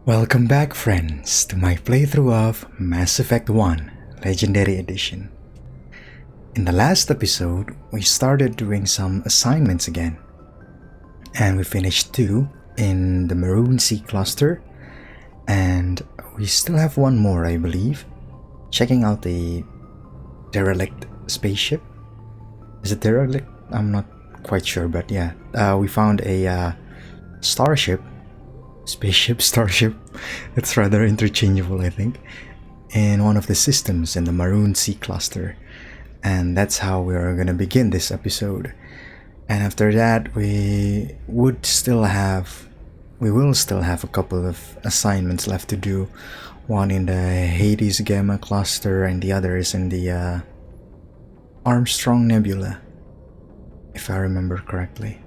Welcome back, friends, to my playthrough of Mass Effect 1 Legendary Edition. In the last episode, we started doing some assignments again, and we finished 2 in the Maroon Sea cluster, and we still have one more, I believe, checking out the derelict spaceship. Is it derelict? I'm not quite sure, but yeah, we found a starship. Starship, it's rather interchangeable, I think, in one of the systems in the Maroon Sea cluster, and that's how we are going to begin this episode. And after that, we will still have a couple of assignments left to do, one in the Hades Gamma cluster and the other is in the Armstrong Nebula, if I remember correctly.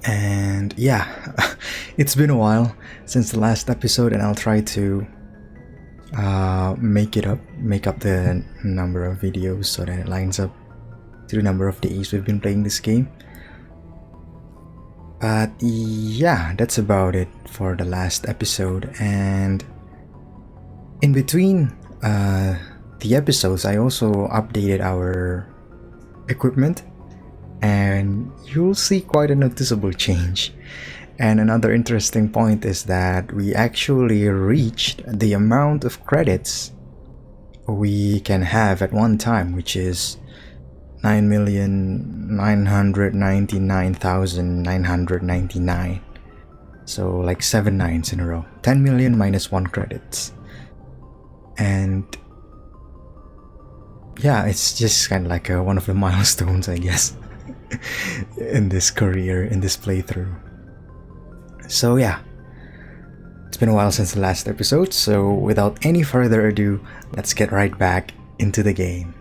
And yeah, it's been a while since the last episode, and I'll try to make up the number of videos so that it lines up to the number of days we've been playing this game. But yeah, that's about it for the last episode. And in between the episodes, I also updated our equipment, and you'll see quite a noticeable change. And another interesting point is that we actually reached the amount of credits we can have at one time, which is 9,999,999. So like 7 nines in a row. 10 million minus 1 credits. And yeah, it's just kind of like one of the milestones, I guess, in this career, in this playthrough. So yeah, it's been a while since the last episode, so without any further ado, let's get right back into the game.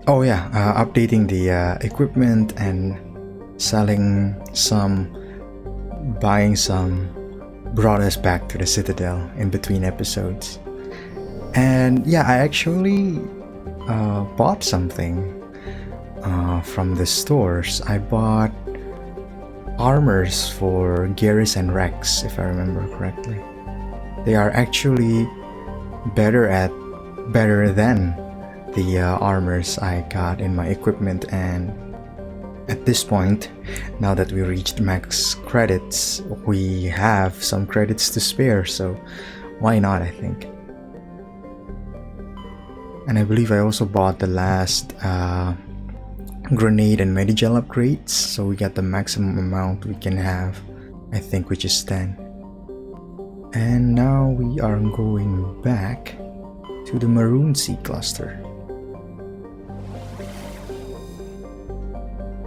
Oh yeah, updating the equipment and selling some, buying some, brought us back to the Citadel in between episodes. And yeah, I actually bought something from the stores. I bought armors for Garrus and Rex, if I remember correctly. They are actually better than the armors I got in my equipment, and at this point, now that we reached max credits, we have some credits to spare, so why not, I think. And I believe I also bought the last grenade and Medigel upgrades, so we got the maximum amount we can have, I think, which is 10. And now we are going back to the Maroon Sea cluster.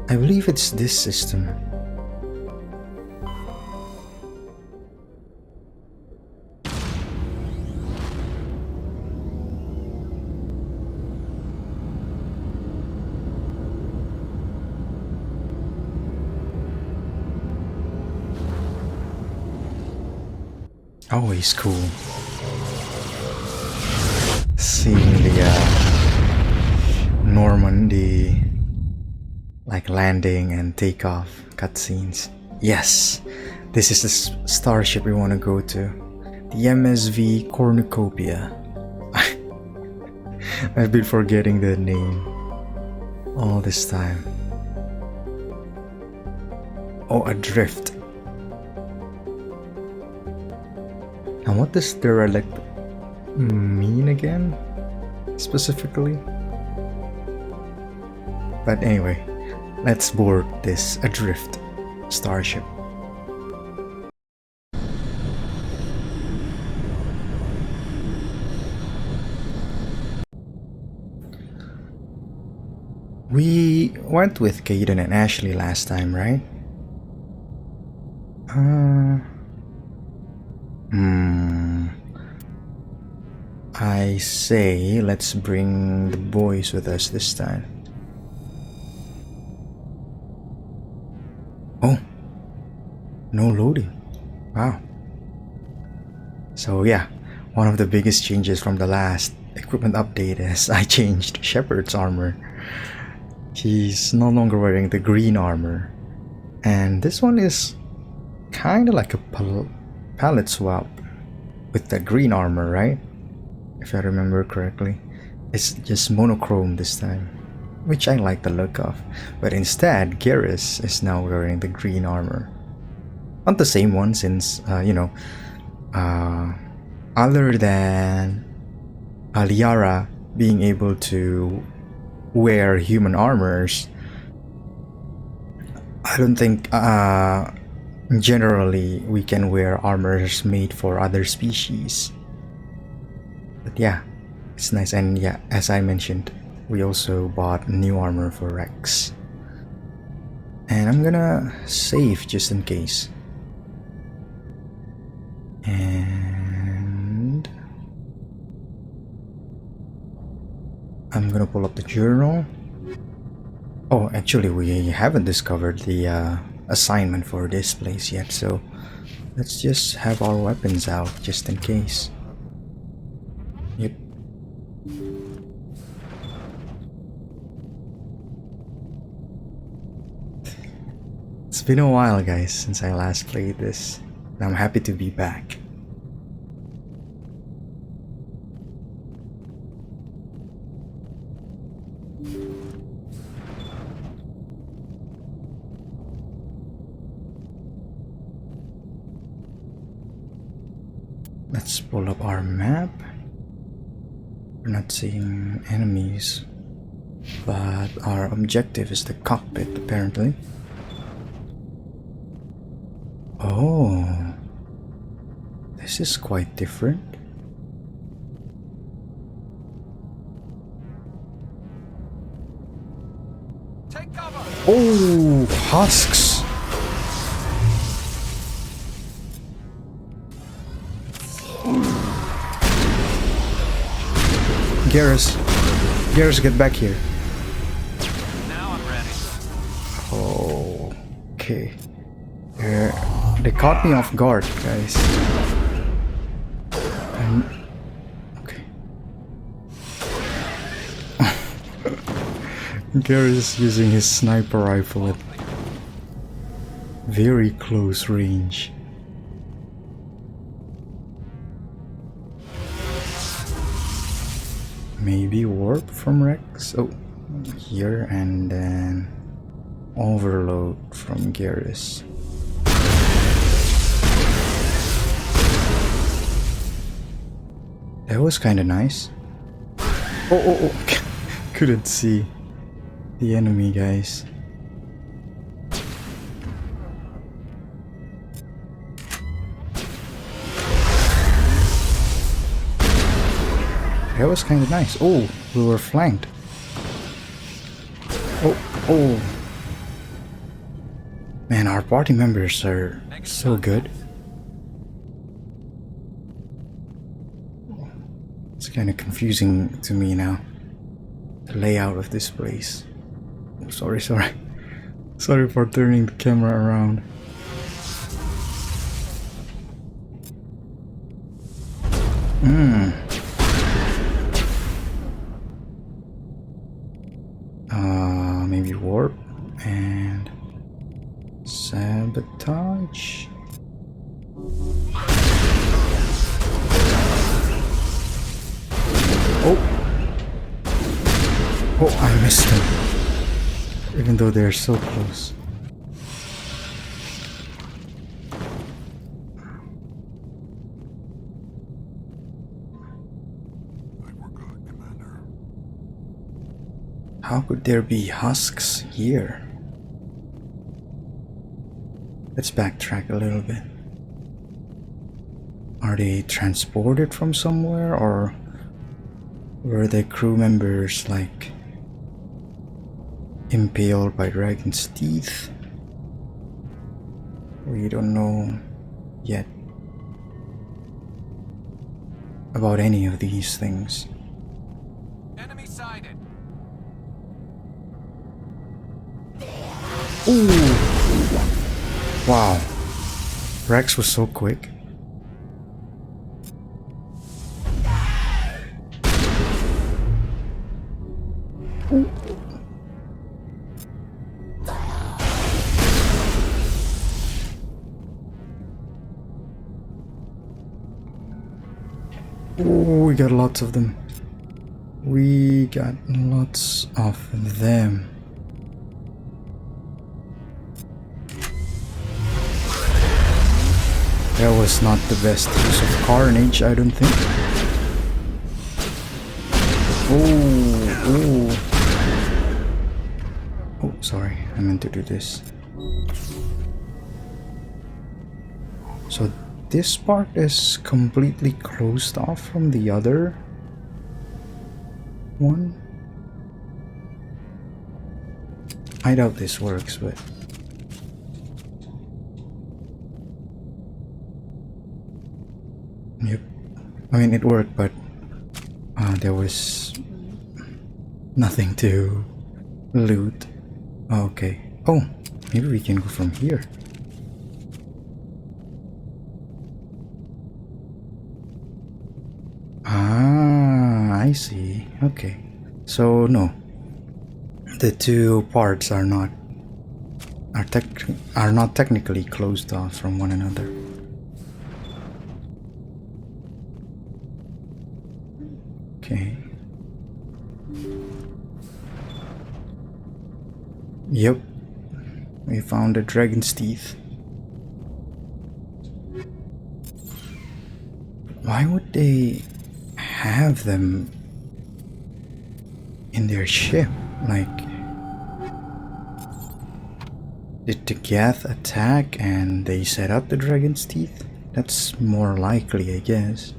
I believe it's this system. Always cool seeing the Normandy like landing and takeoff cutscenes. Yes, this is the starship we want to go to, the MSV Cornucopia. I've been forgetting the name all this time. Oh, adrift. Now what does derelict mean again, specifically? But anyway, let's board this adrift starship. We went with Caden and Ashley last time, right? I say let's bring the boys with us this time. Oh, no loading. Wow. So yeah, one of the biggest changes from the last equipment update is I changed Shepard's armor. He's no longer wearing the green armor. And this one is kind of like a palette swap with the green armor, right? If I remember correctly. It's just monochrome this time, which I like the look of. But instead, Garrus is now wearing the green armor. Not the same one since, other than Liara being able to wear human armors, I don't think generally we can wear armors made for other species. But yeah, it's nice. And yeah, as I mentioned, we also bought new armor for Rex. And I'm gonna save just in case. And I'm gonna pull up the journal. Oh, actually we haven't discovered the assignment for this place yet, so let's just have our weapons out just in case. Yep. It's been a while, guys, since I last played this. I'm happy to be back. Let's pull up our map. We're not seeing enemies, but our objective is the cockpit, apparently. Oh, this is quite different. Take cover. Oh, husks! Garrus, get back here. Now I'm ready. Oh, okay. They caught me off guard, guys. Okay. Garrus is using his sniper rifle at very close range. Maybe warp from Rex? Oh, here, and then overload from Garrus. That was kinda nice. Oh, couldn't see the enemy, guys. That was kinda nice. Oh, we were flanked. Oh. Man, our party members are so good. It's kind of confusing to me now, the layout of this place. Oh, sorry for turning the camera around. Maybe warp and sabotage. Oh, I missed them. Even though they're so close. We're good, Commander. How could there be husks here? Let's backtrack a little bit. Are they transported from somewhere, or were they crew members like impaled by dragon's teeth? We don't know yet about any of these things. Enemy sighted. Ooh! Wow. Rex was so quick. Oh, we got lots of them. We got lots of them. That was not the best use of carnage, I don't think. Oh, sorry, I meant to do this. So this part is completely closed off from the other one. I doubt this works, but yep. I mean, it worked, but there was nothing to loot. Okay. Oh, maybe we can go from here. Ah, I see. Okay. So no, the two parts are not technically closed off from one another. Okay. Yep. We found a dragon's teeth. Why would they have them in their ship? Like, did the Geth attack and they set up the dragon's teeth? That's more likely, I guess.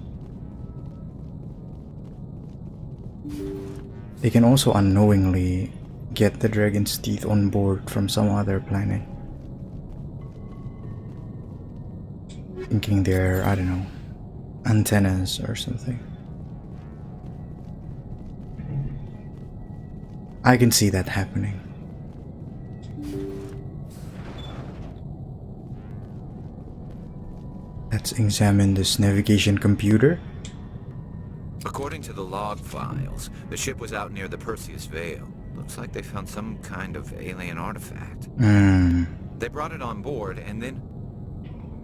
They can also unknowingly get the dragon's teeth on board from some other planet, thinking they're, I don't know, antennas or something. I can see that happening. Let's examine this navigation computer. According to the log files, the ship was out near the Perseus Veil. Looks like they found some kind of alien artifact. They brought it on board and then...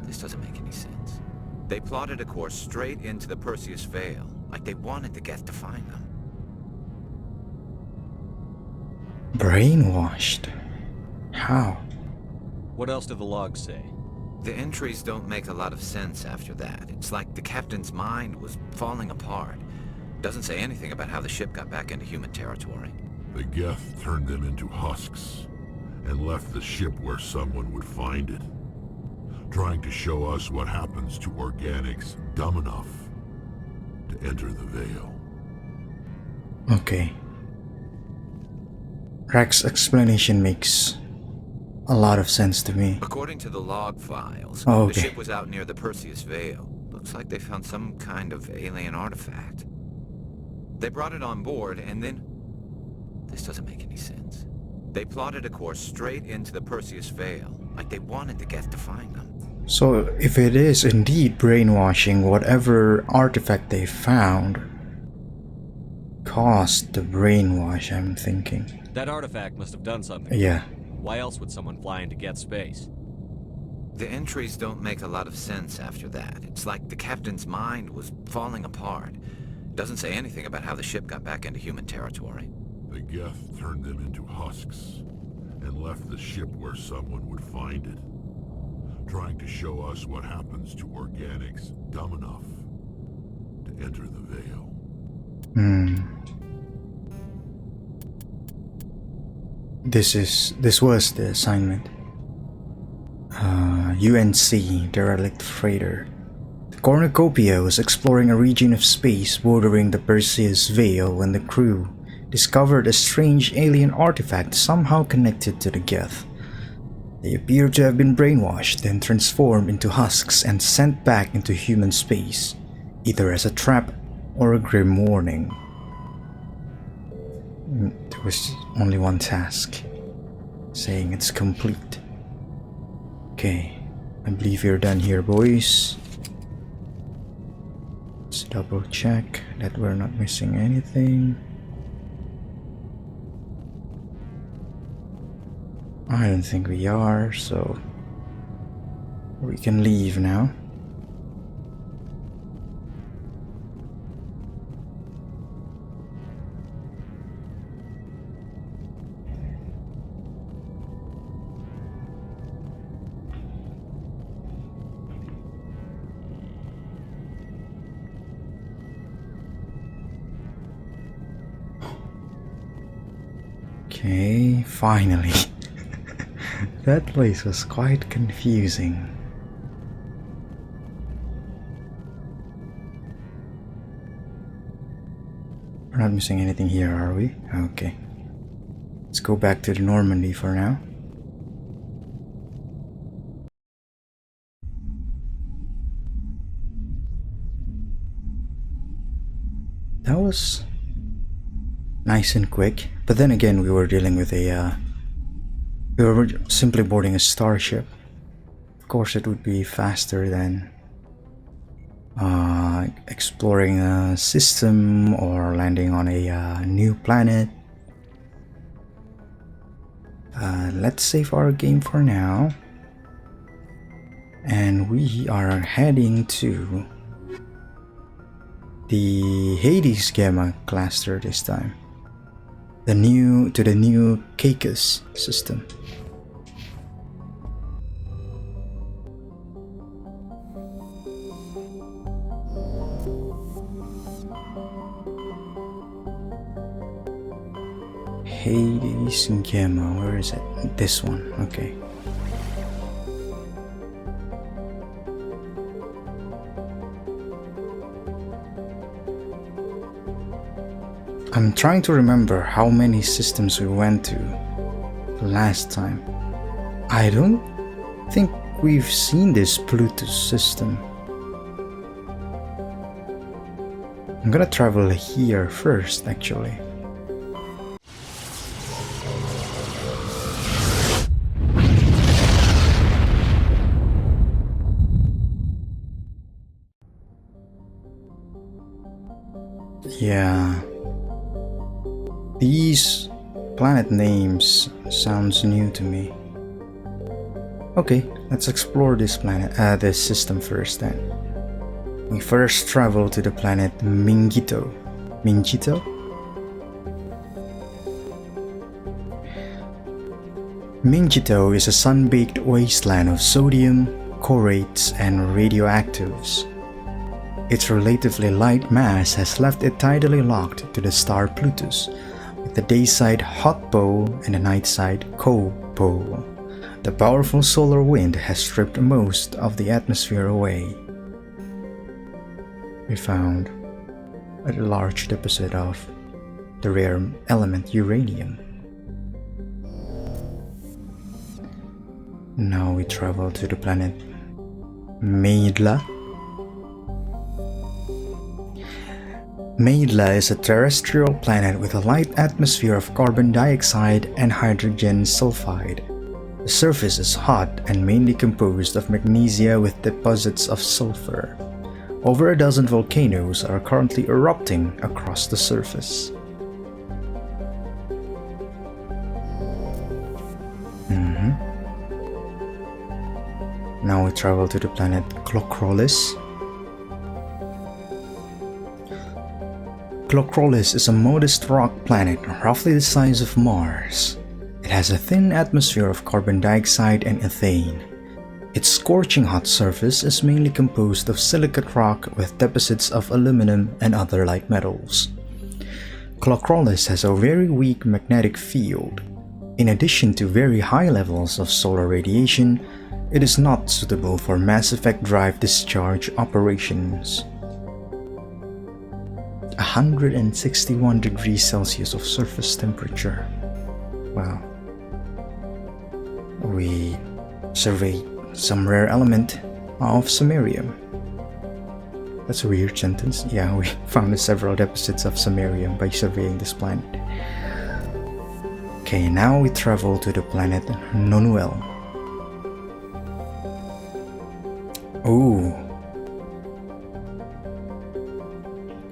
This doesn't make any sense. They plotted a course straight into the Perseus Veil, like they wanted the Geth to find them. Brainwashed? How? What else do the logs say? The entries don't make a lot of sense after that. It's like the captain's mind was falling apart. Doesn't say anything about how the ship got back into human territory. The Geth turned them into husks and left the ship where someone would find it, trying to show us what happens to organics dumb enough to enter the Veil. Okay. Rex's explanation makes a lot of sense to me. According to the log files, okay. The ship was out near the Perseus Veil. Looks like they found some kind of alien artifact. They brought it on board and then... This doesn't make any sense. They plotted a course straight into the Perseus Veil, like they wanted the Geth to find them. So if it is indeed brainwashing, whatever artifact they found caused the brainwash, I'm thinking. That artifact must have done something. Yeah. Why else would someone fly into Geth space? The entries don't make a lot of sense after that. It's like the captain's mind was falling apart. Doesn't say anything about how the ship got back into human territory. The Geth turned them into husks and left the ship where someone would find it, trying to show us what happens to organics dumb enough to enter the Veil. This was the assignment. UNC derelict freighter. The Cornucopia was exploring a region of space bordering the Perseus Veil when the crew discovered a strange alien artifact somehow connected to the Geth. They appear to have been brainwashed, then transformed into husks and sent back into human space, either as a trap or a grim warning. There was only one task, saying it's complete. Okay, I believe you're done here, boys. Let's double check that we're not missing anything. I don't think we are, so we can leave now. Okay, finally. That place was quite confusing. We're not missing anything here, are we? Okay. Let's go back to the Normandy for now. That was nice and quick, but then again we were dealing with a we were simply boarding a starship. Of course it would be faster than exploring a system or landing on a new planet. Let's save our game for now, and we are heading to the HADES Gamma cluster this time. To the new Cacus system. HADES Gamma, where is it? This one, okay. I'm trying to remember how many systems we went to last time. I don't think we've seen this Plutus system. I'm gonna travel here first, actually. Yeah. These planet names sounds new to me. Okay, let's explore this this system first then. We first travel to the planet Mingito. Mingito? Mingito is a sun-baked wasteland of sodium, chlorates, and radioactives. Its relatively light mass has left it tidally locked to the star Plutus, with the day side hot pole and the night side cold pole. The powerful solar wind has stripped most of the atmosphere away. We found a large deposit of the rare element uranium. Now we travel to the planet Meidla. Meidla is a terrestrial planet with a light atmosphere of carbon dioxide and hydrogen sulfide. The surface is hot and mainly composed of magnesia with deposits of sulfur. Over a dozen volcanoes are currently erupting across the surface. Now we travel to the planet Clocrolis. Clocrolis is a modest rock planet roughly the size of Mars. It has a thin atmosphere of carbon dioxide and ethane. Its scorching hot surface is mainly composed of silicate rock with deposits of aluminum and other light metals. Clocrolis has a very weak magnetic field. In addition to very high levels of solar radiation, it is not suitable for Mass Effect drive discharge operations. 161 degrees Celsius of surface temperature. Wow. We surveyed some rare element of samarium. That's a weird sentence. Yeah, we found several deposits of samarium by surveying this planet. Okay, now we travel to the planet Nonuel. Ooh.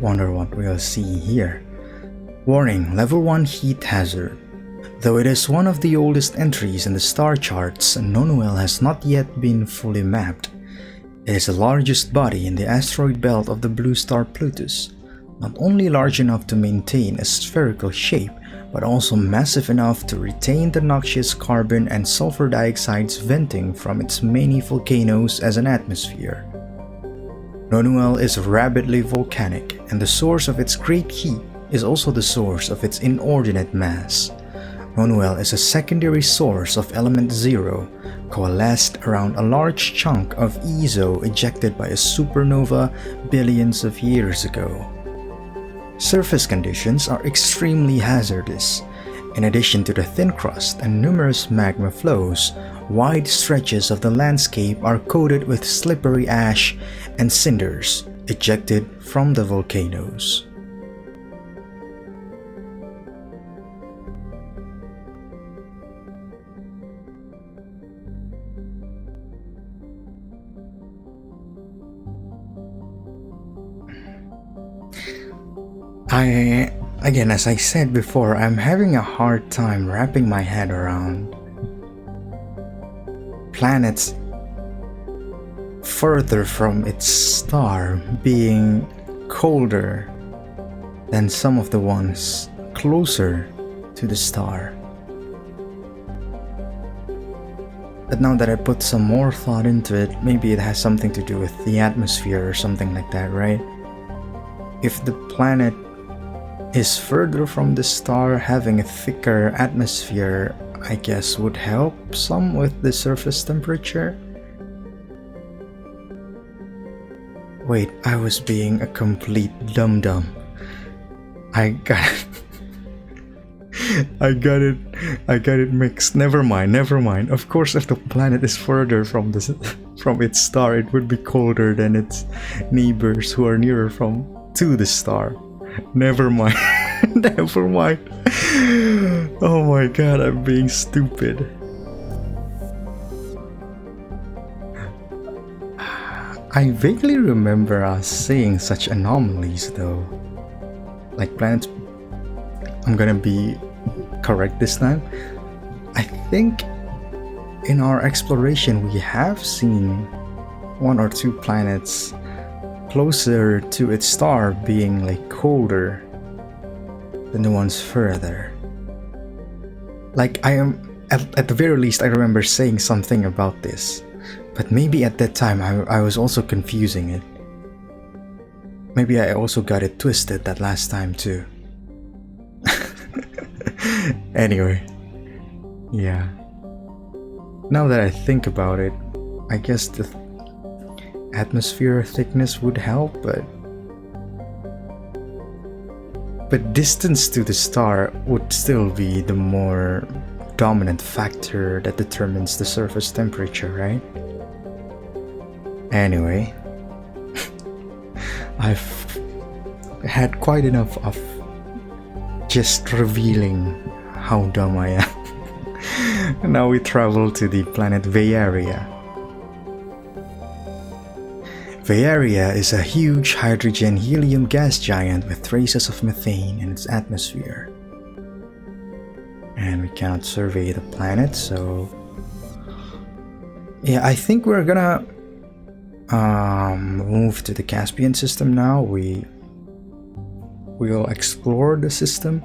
Wonder what we'll see here. Warning, level 1 heat hazard. Though it is one of the oldest entries in the star charts, Nonuel has not yet been fully mapped. It is the largest body in the asteroid belt of the blue star Plutus, not only large enough to maintain a spherical shape, but also massive enough to retain the noxious carbon and sulfur dioxides venting from its many volcanoes as an atmosphere. Nonuel is rabidly volcanic, and the source of its great heat is also the source of its inordinate mass. Nonuel is a secondary source of element zero, coalesced around a large chunk of EZO ejected by a supernova billions of years ago. Surface conditions are extremely hazardous. In addition to the thin crust and numerous magma flows, wide stretches of the landscape are coated with slippery ash and cinders ejected from the volcanoes. Again, as I said before, I'm having a hard time wrapping my head around planets further from its star being colder than some of the ones closer to the star. But now that I put some more thought into it, maybe it has something to do with the atmosphere or something like that, right? If the planet is further from the star, having a thicker atmosphere, I guess, would help some with the surface temperature. Wait, I was being a complete dum-dum. I got it mixed. Never mind. Of course, if the planet is further from its star, it would be colder than its neighbors who are nearer to the star. Never mind. Never mind. Oh my god, I'm being stupid. I vaguely remember us seeing such anomalies though. Like planets. I'm gonna be correct this time. I think in our exploration we have seen one or two planets closer to its star being like colder than the ones further. Like I am at the very least I remember saying something about this, but maybe at that time I was also confusing it. Maybe I also got it twisted that last time too. Anyway, yeah. Now that I think about it, I guess the atmosphere thickness would help, but distance to the star would still be the more dominant factor that determines the surface temperature, right? Anyway, I've had quite enough of just revealing how dumb I am. Now we travel to the planet Vearia. Vearia is a huge hydrogen-helium gas giant with traces of methane in its atmosphere. And we cannot survey the planet, so... yeah, I think we're gonna move to the Caspian system now. We'll explore the system.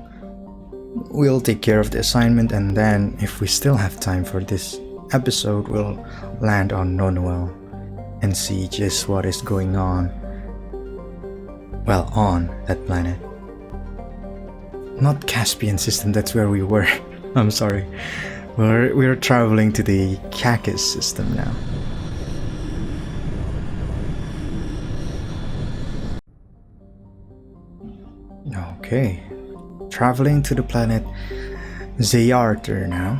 We'll take care of the assignment, and then if we still have time for this episode, we'll land on Nonuel and see just what is going on. Well, on that planet. Not Caspian system, that's where we were. I'm sorry. We're traveling to the Cacus system now. Okay. Traveling to the planet Zayarter now.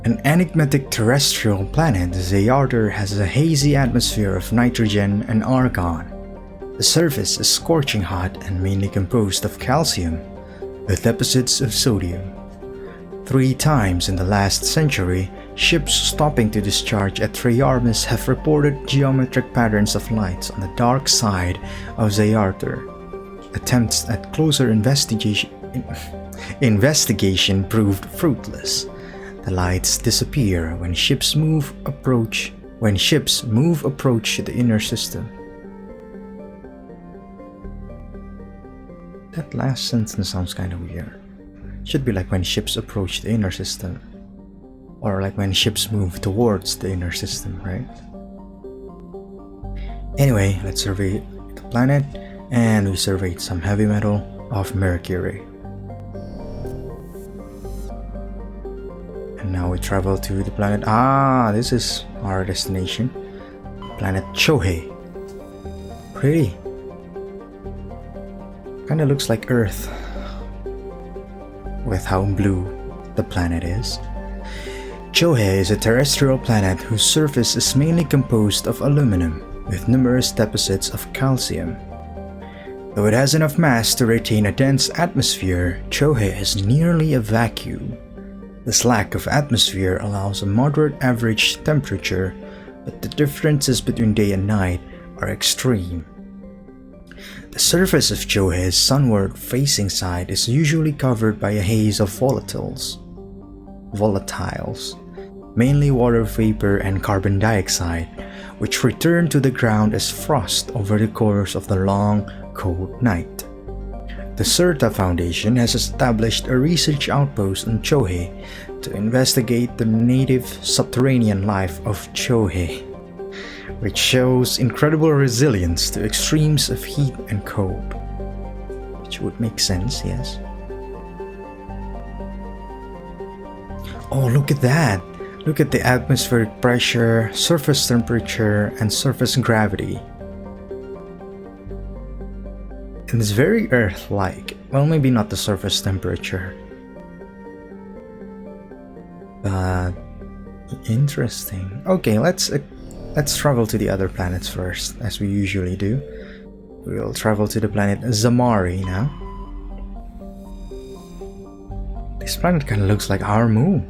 An enigmatic terrestrial planet, Zayarter has a hazy atmosphere of nitrogen and argon. The surface is scorching hot and mainly composed of calcium, with deposits of sodium. 3 times in the last century, ships stopping to discharge at Treyarmus have reported geometric patterns of lights on the dark side of Zayarter. Attempts at closer investigation proved fruitless. The lights disappear when ships move approach the inner system. That last sentence sounds kind of weird. Should be like when ships approach the inner system, or like when ships move towards the inner system, right? Anyway, let's survey the planet, and we surveyed some heavy metal of Mercury. Now we travel to the planet. This is our destination. Planet Chohei. Pretty. Kinda looks like Earth, with how blue the planet is. Chohei is a terrestrial planet whose surface is mainly composed of aluminum, with numerous deposits of calcium. Though it has enough mass to retain a dense atmosphere, Chohei is nearly a vacuum. This lack of atmosphere allows a moderate average temperature, but the differences between day and night are extreme. The surface of Chohei's sunward-facing side is usually covered by a haze of volatiles, mainly water vapor and carbon dioxide, which return to the ground as frost over the course of the long, cold night. The Surta Foundation has established a research outpost on Chohei to investigate the native subterranean life of Chohei, which shows incredible resilience to extremes of heat and cold. Which would make sense, yes. Oh, look at that! Look at the atmospheric pressure, surface temperature, and surface gravity. And it's very Earth-like. Well, maybe not the surface temperature, but interesting. Okay, let's travel to the other planets first, as we usually do. We'll travel to the planet Zamari now. This planet kind of looks like our moon.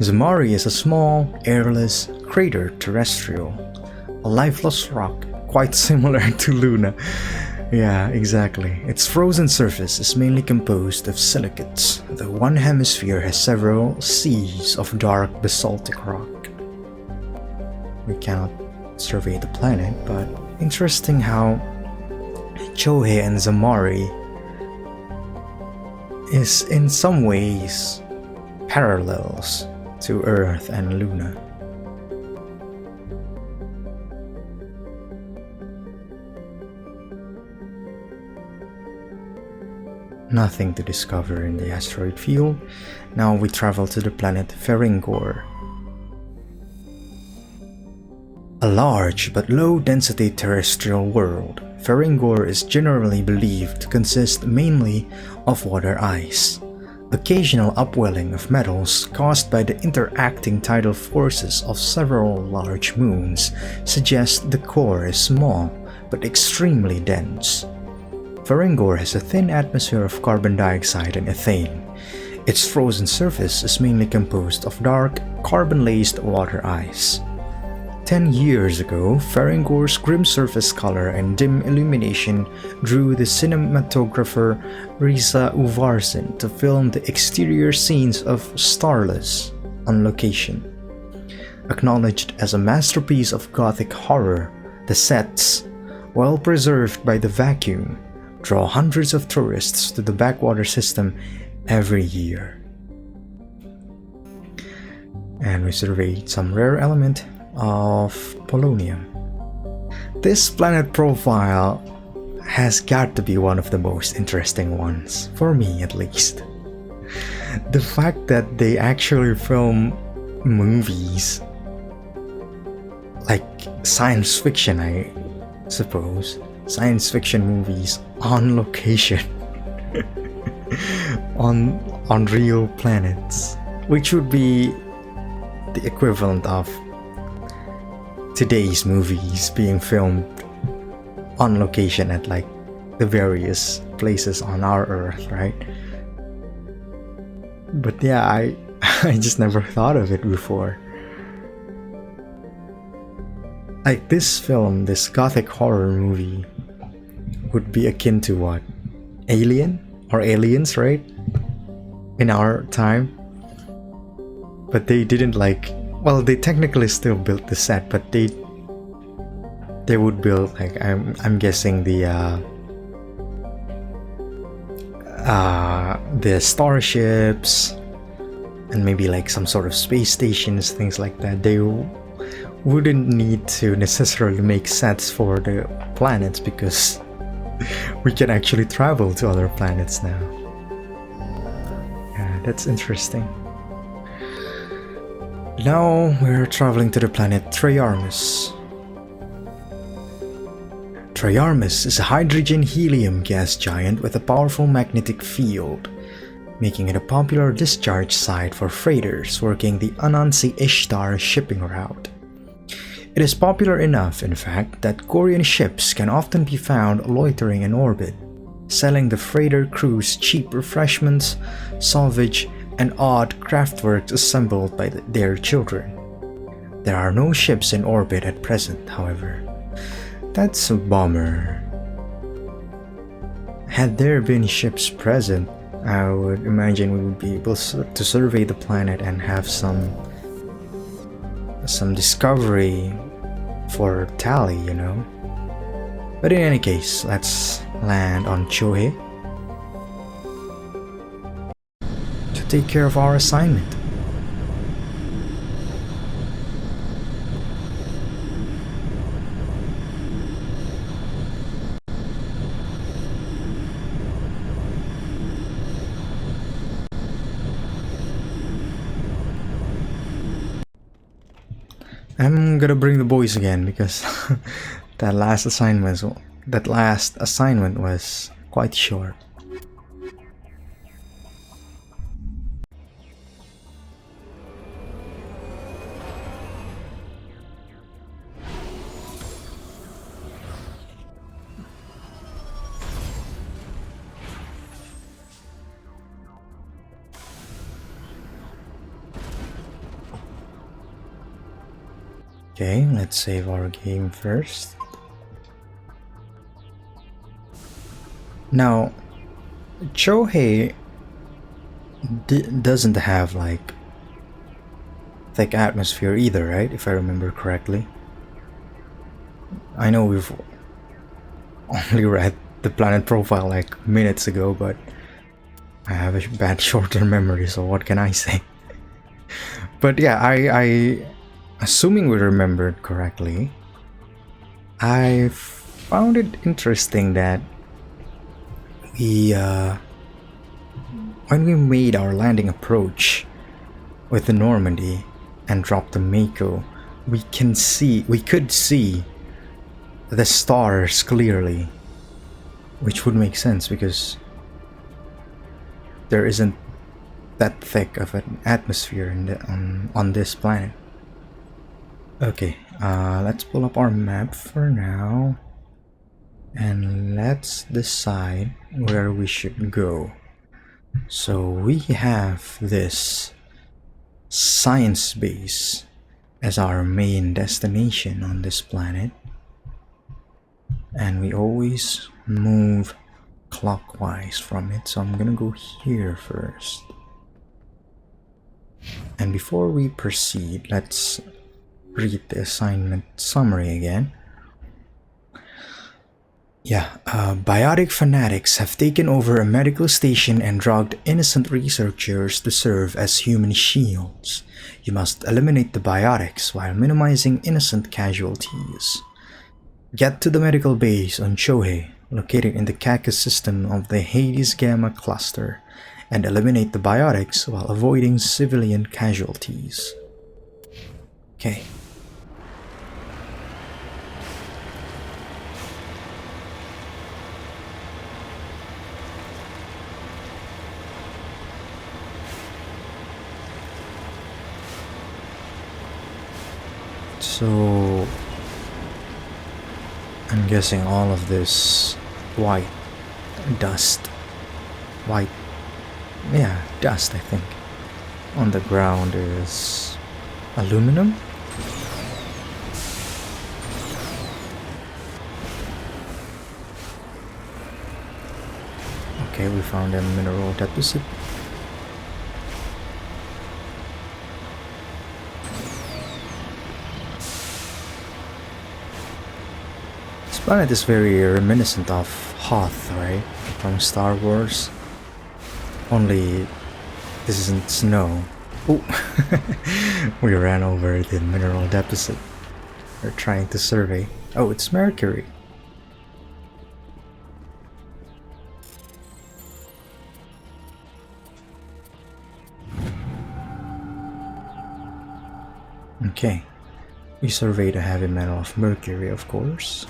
Zamari is a small, airless crater terrestrial, a lifeless rock quite similar to Luna. Yeah, exactly. Its frozen surface is mainly composed of silicates, though one hemisphere has several seas of dark basaltic rock. We cannot survey the planet, but interesting how Chohei and Zamari is in some ways parallels to Earth and Luna. Nothing to discover in the asteroid field. Now we travel to the planet Feringor. A large but low-density terrestrial world, Feringor is generally believed to consist mainly of water ice. Occasional upwelling of metals caused by the interacting tidal forces of several large moons suggest the core is small but extremely dense. Feringor has a thin atmosphere of carbon dioxide and ethane. Its frozen surface is mainly composed of dark, carbon-laced water ice. 10 years ago, Feringor's grim surface color and dim illumination drew the cinematographer Riza Uvarsin to film the exterior scenes of Starless on location. Acknowledged as a masterpiece of Gothic horror, the sets, well preserved by the vacuum, draw hundreds of tourists to the backwater system every year. And we surveyed some rare element of polonium. This planet profile has got to be one of the most interesting ones, for me at least. The fact that they actually film movies, like science fiction, I suppose, science fiction movies on location on real planets, which would be the equivalent of today's movies being filmed on location at like the various places on our Earth, right? But yeah, I just never thought of it before. Like this film, this Gothic horror movie would be akin to what? Alien? Or Aliens, right? In our time. But they didn't like... Well, they technically still built the set, but they would build, like, I'm guessing the starships and maybe like some sort of space stations, things like that. They wouldn't need to necessarily make sets for the planets because we can actually travel to other planets now. Yeah, that's interesting. Now we're traveling to the planet Triarmus. Triarmus is a hydrogen-helium gas giant with a powerful magnetic field, making it a popular discharge site for freighters working the Anansi Ishtar shipping route. It is popular enough, in fact, that Korean ships can often be found loitering in orbit, selling the freighter crews cheap refreshments, salvage, and odd craftworks assembled by their children. There are no ships in orbit at present, however. That's a bummer. Had there been ships present, I would imagine we would be able to survey the planet and have some discovery for Tally, you know. But in any case, let's land on Chohe to take care of our assignment. I'm gonna bring the boys again because that last assignment was quite short. Okay, let's save our game first. Now, Chohei doesn't have like thick atmosphere either, right? If I remember correctly. I know we've only read the planet profile like minutes ago, but I have a bad short-term memory, so what can I say? But yeah, I assuming we remembered correctly, I found it interesting that when we made our landing approach with the Normandy and dropped the Mako, we could see the stars clearly, which would make sense because there isn't that thick of an atmosphere on this planet. Okay, let's pull up our map for now and let's decide where we should go. So we have this science base as our main destination on this planet, and we always move clockwise from it, so I'm gonna go here first. And before we proceed, let's read the assignment summary again. Biotic fanatics have taken over a medical station and drugged innocent researchers to serve as human shields. You must eliminate the biotics while minimizing innocent casualties. Get to the medical base on Chohei, located in the Cacus system of the Hades Gamma cluster, and eliminate the biotics while avoiding civilian casualties. Okay. So I'm guessing all of this white dust, dust I think, on the ground is aluminum. Okay, we found a mineral deposit. This planet is very reminiscent of Hoth, right? From Star Wars. Only this isn't snow. Oh, we ran over the mineral deposit. We're trying to survey. Oh, it's Mercury. Okay. We surveyed a heavy metal of mercury, of course.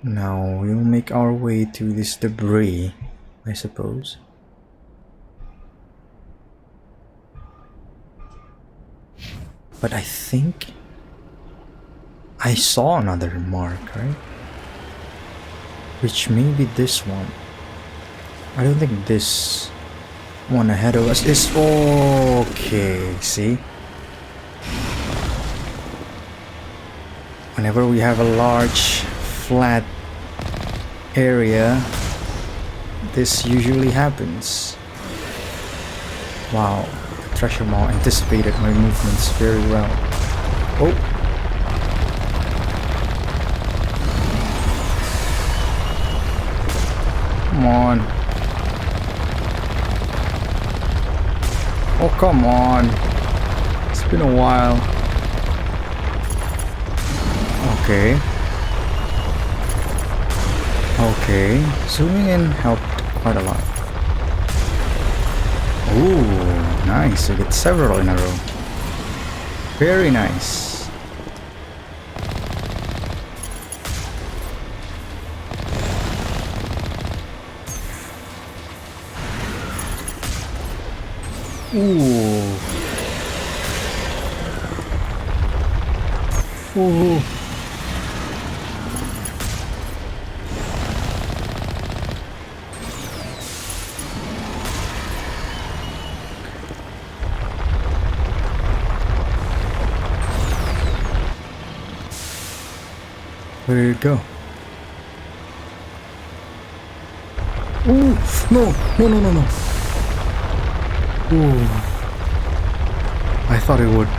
Now we'll make our way to this debris, I suppose. But I think I saw another mark, right? Which may be this one. I don't think this one ahead of us is... Okay, see? Whenever we have a large flat area, this usually happens. Wow, the treasure mall anticipated my movements very well. Oh! Come on. Oh, come on. It's been a while. Okay. Okay, zooming in helped quite a lot. Ooh, nice. We get several in a row. Very nice. Ooh. Ooh. Where did it go? Ooh, no. Ooh. I thought it would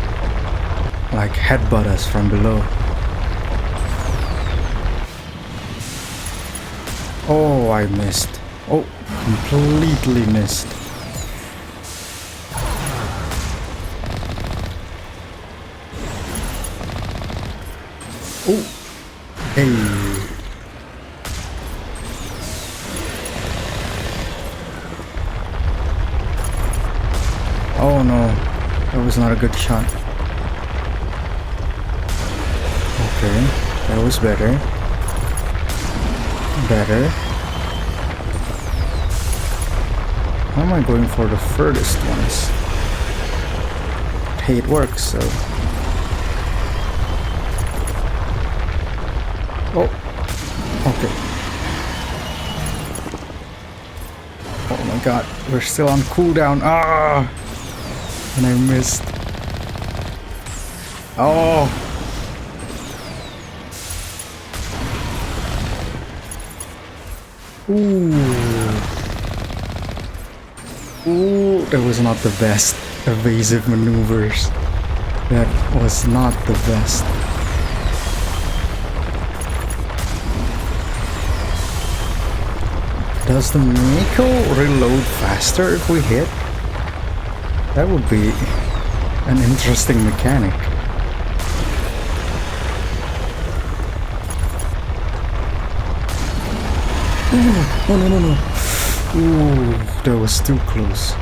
like headbutt us from below. Oh, I missed. Oh, completely missed. Oh. Hey. Oh no, that was not a good shot. Okay, that was better. Better. How am I going for the furthest ones? Hey, it works, so... Oh, okay. Oh my god, we're still on cooldown. Ah! And I missed. Oh! Ooh. Ooh, that was not the best evasive maneuvers. That was not the best. Does the Mako reload faster if we hit? That would be an interesting mechanic. Ooh, oh no. Ooh, that was too close.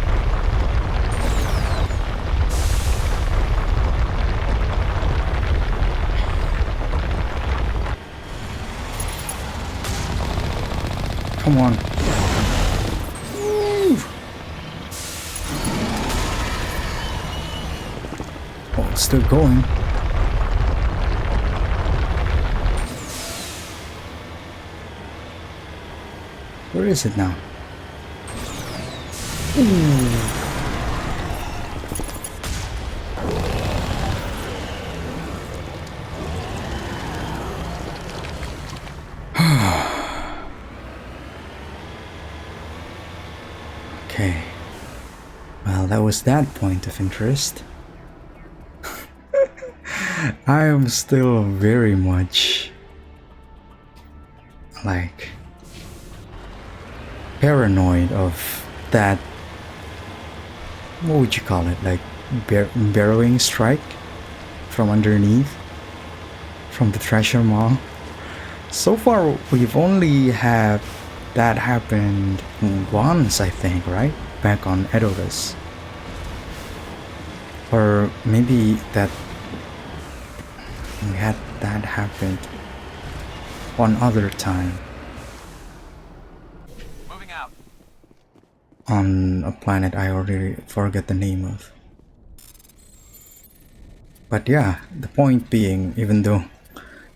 Come on. Oh, it's still going. Where is it now? Ooh. Okay. Well, that was that point of interest. I am still very much like paranoid of that. What would you call it? Like burrowing strike from underneath, from the treasure mall. So far we've only have that happened once, I think, right? Back on Edoras. Or maybe that we had that happened one other time. Moving out. On a planet I already forget the name of. But yeah, the point being, even though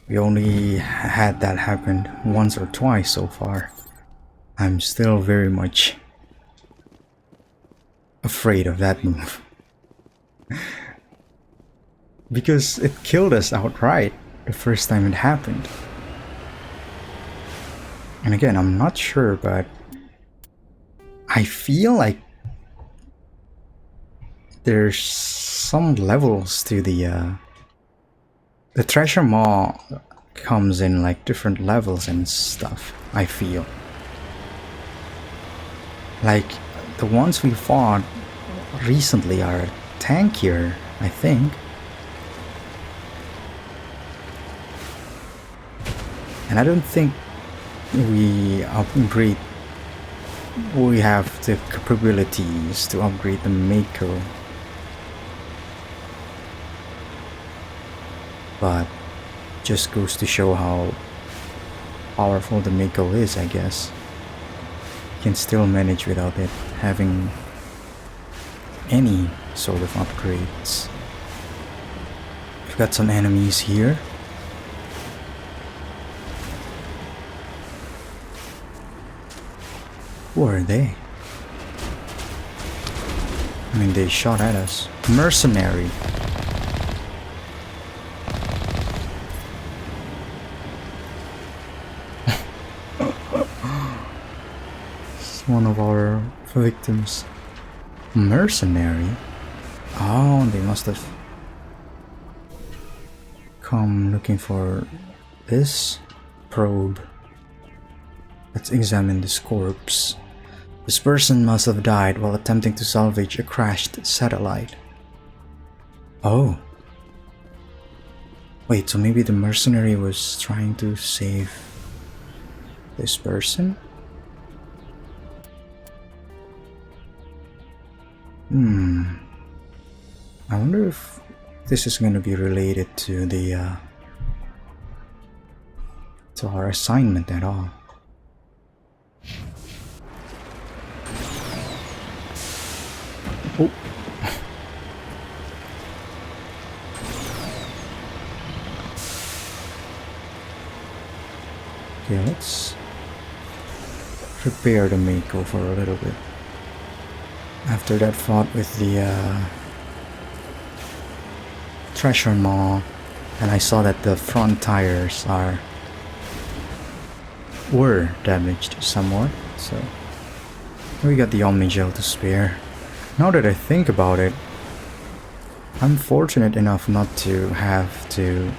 we only had that happen once or twice so far, I'm still very much afraid of that move. Because it killed us outright the first time it happened. And again, I'm not sure, but I feel like there's some levels to the treasure maw comes in like different levels and stuff, I feel. Like the ones we fought recently are tankier, I think. And I don't think we have the capabilities to upgrade the Mako. But just goes to show how powerful the Mako is, I guess. You can still manage without it having any sort of upgrades. We've got some enemies here. Who are they? I mean, they shot at us. Mercenary. It's one of our victims. Mercenary? Oh, they must have come looking for this probe. Let's examine this corpse. This person must have died while attempting to salvage a crashed satellite. Oh. Wait, so maybe the mercenary was trying to save this person? I wonder if this is going to be related to the to our assignment at all. Oh. Okay, let's prepare the Mako for a little bit. After that fought with the treasure maw, and I saw that the front tires were damaged somewhat, so we got the Omnigel to spare. Now that I think about it, I'm fortunate enough not to have to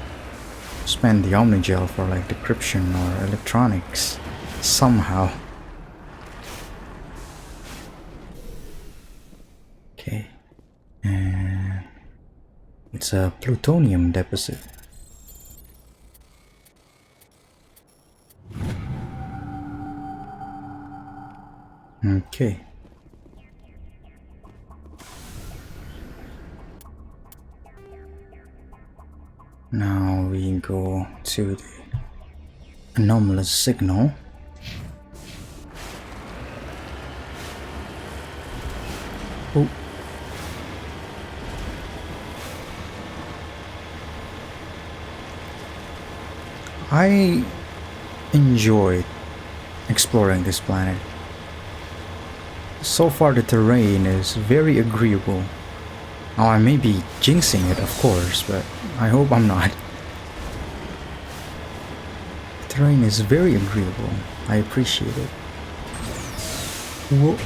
spend the Omnigel for like decryption or electronics somehow. Okay, and it's a plutonium deposit. Okay. Now we go to the anomalous signal. Oh. I enjoyed exploring this planet. So far the terrain is very agreeable. Now I may be jinxing it, of course, but I hope I'm not. The terrain is very agreeable. I appreciate it. Whoa.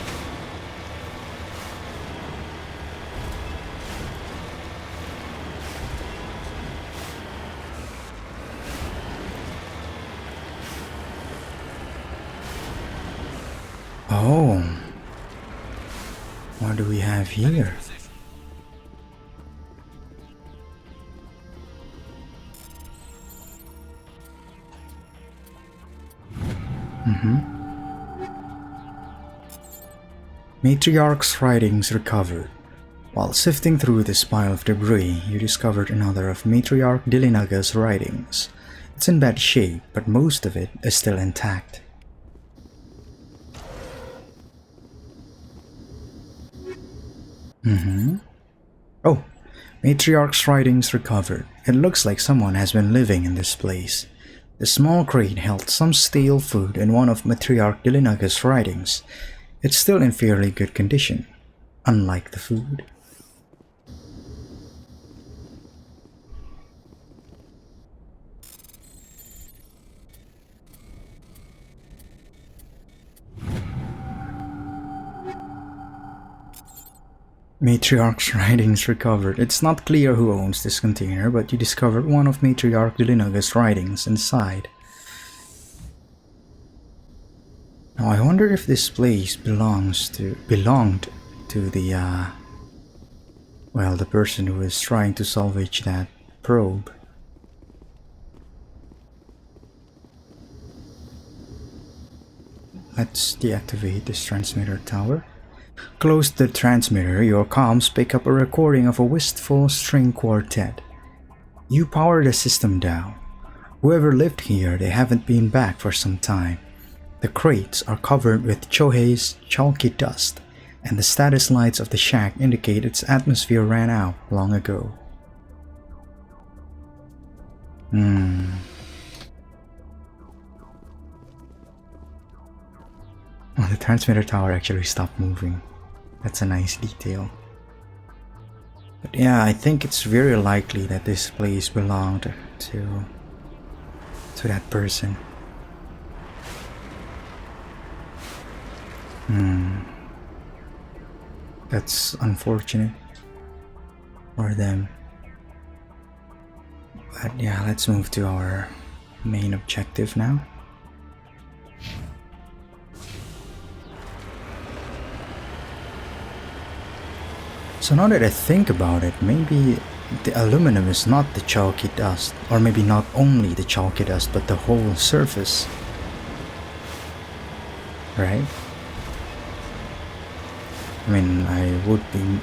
Oh. What do we have here? Matriarch's writings recovered. While sifting through this pile of debris, you discovered another of Matriarch Dilinaga's writings. It's in bad shape, but most of it is still intact. Oh, Matriarch's writings recovered. It looks like someone has been living in this place. The small crate held some stale food and one of Matriarch Dilinaga's writings. It's still in fairly good condition, unlike the food. Matriarch's writings recovered. It's not clear who owns this container, but you discovered one of Matriarch Dilinaga's writings inside. Now I wonder if this place belonged to the well, the person who was trying to salvage that probe. Let's deactivate this transmitter tower. Close the transmitter, your comms pick up a recording of a wistful string quartet. You power the system down. Whoever lived here, they haven't been back for some time. The crates are covered with Chohei's chalky dust, and the status lights of the shack indicate its atmosphere ran out long ago. Oh, the transmitter tower actually stopped moving. That's a nice detail. But yeah, I think it's very likely that this place belonged to that person. That's unfortunate for them. But yeah, let's move to our main objective now. So now that I think about it, maybe the aluminum is not the chalky dust, or maybe not only the chalky dust, but the whole surface. Right? I mean, I would be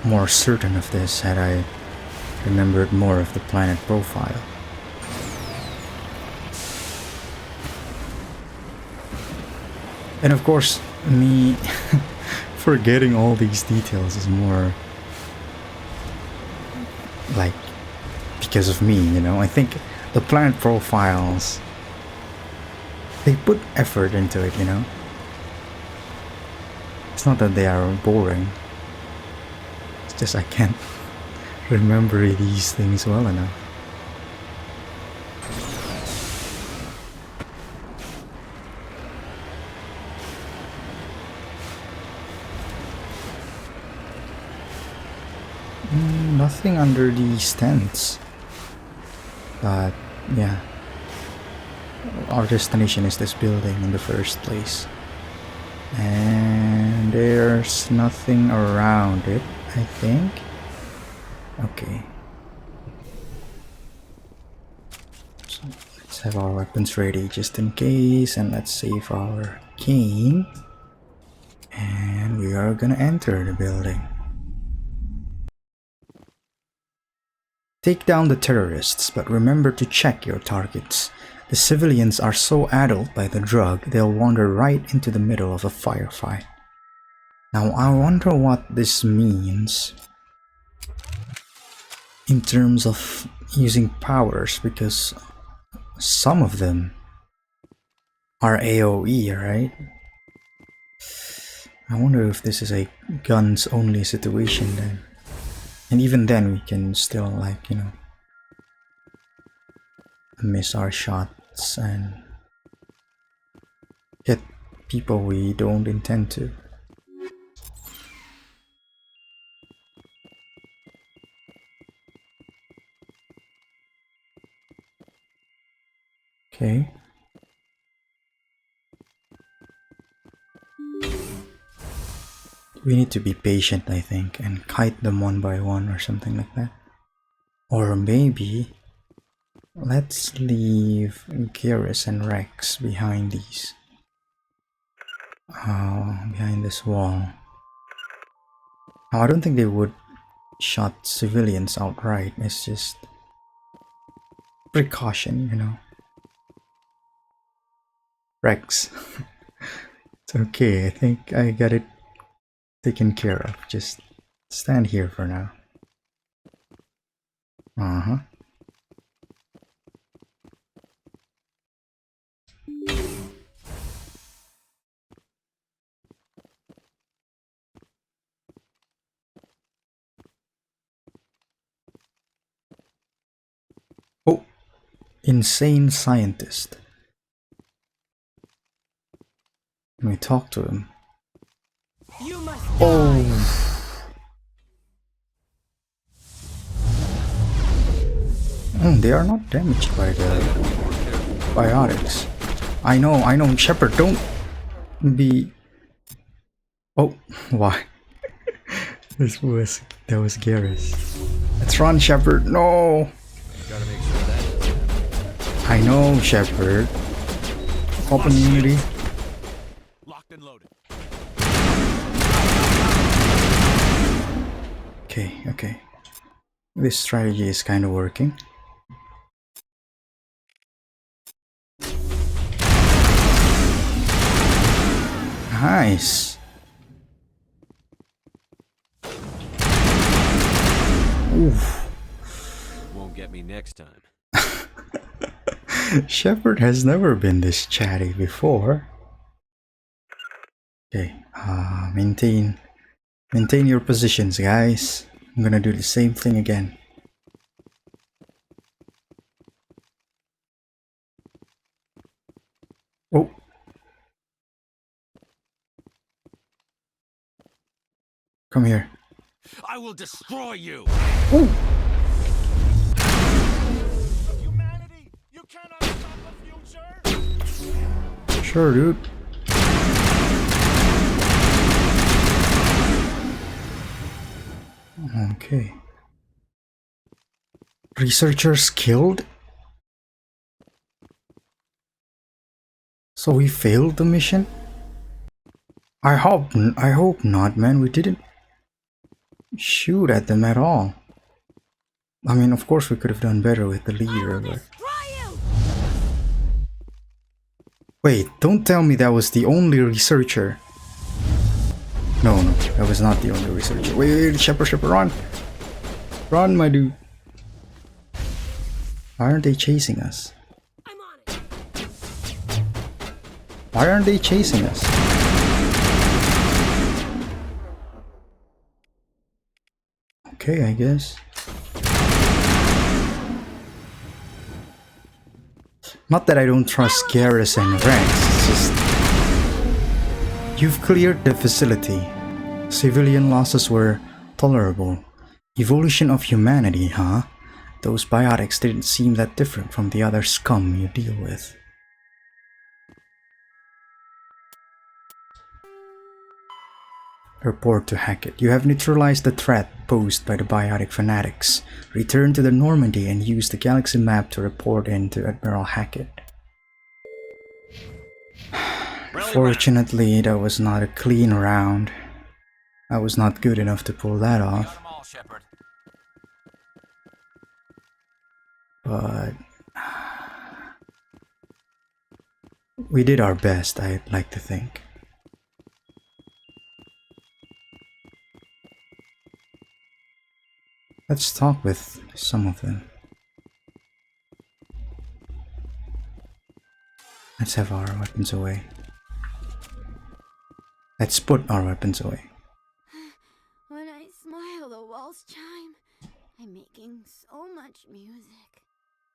more certain of this had I remembered more of the planet profile. And of course, me forgetting all these details is more like because of me, you know. I think the planet profiles, they put effort into it, you know. It's not that they are boring, it's just I can't remember these things well enough. Nothing under these tents, but yeah, our destination is this building in the first place, and there's nothing around it, I think. Okay, so let's have our weapons ready just in case, and let's save our game, and we are gonna enter the building. Take down the terrorists, but remember to check your targets. The civilians are so addled by the drug, they'll wander right into the middle of a firefight. Now I wonder what this means in terms of using powers, because some of them are AoE, right? I wonder if this is a guns only situation then. And even then we can still, like, you know, miss our shots and hit people we don't intend to. Okay. We need to be patient, I think, and kite them one by one or something like that. Or maybe let's leave Garrus and Rex behind these. behind this wall. Now, I don't think they would shot civilians outright. It's just precaution, you know. Rex. It's okay. I think I got it taken care of. Just stand here for now. Uh-huh. Oh, insane scientist. Let me talk to him. You must Oh. They are not damaged by the biotics. I know, Shepard, don't be... Oh, why? That was Garrus. Let's run, Shepard, no! Gotta make sure that I know, Shepard. Open unity. locked and loaded. Okay. This strategy is kind of working. Nice. Oof. Won't get me next time. Shepard has never been this chatty before. Okay, maintain your positions, guys. I'm gonna do the same thing again. Oh. Come here. I will destroy you. Oh. humanity. You cannot stop the future. Sure, dude. Okay. Researchers killed? So we failed the mission? I hope not, man. We didn't shoot at them at all. I mean, of course we could have done better with the leader, but... Wait, don't tell me that was the only researcher. No, that was not the only researcher. Wait, Shepard, run! Run, my dude. Why aren't they chasing us? I'm on it. Why aren't they chasing us? Okay, I guess. Not that I don't trust Garrus and Rex, it's just... You've cleared the facility. Civilian losses were tolerable. Evolution of humanity, huh? Those biotics didn't seem that different from the other scum you deal with. Report to Hackett. You have neutralized the threat posed by the biotic fanatics. Return to the Normandy and use the galaxy map to report in to Admiral Hackett. Fortunately, that was not a clean round. I was not good enough to pull that off. But we did our best, I'd like to think. Let's talk with some of them. Let's have our weapons away. Let's put our weapons away. When I smile, the walls chime. I'm making so much music.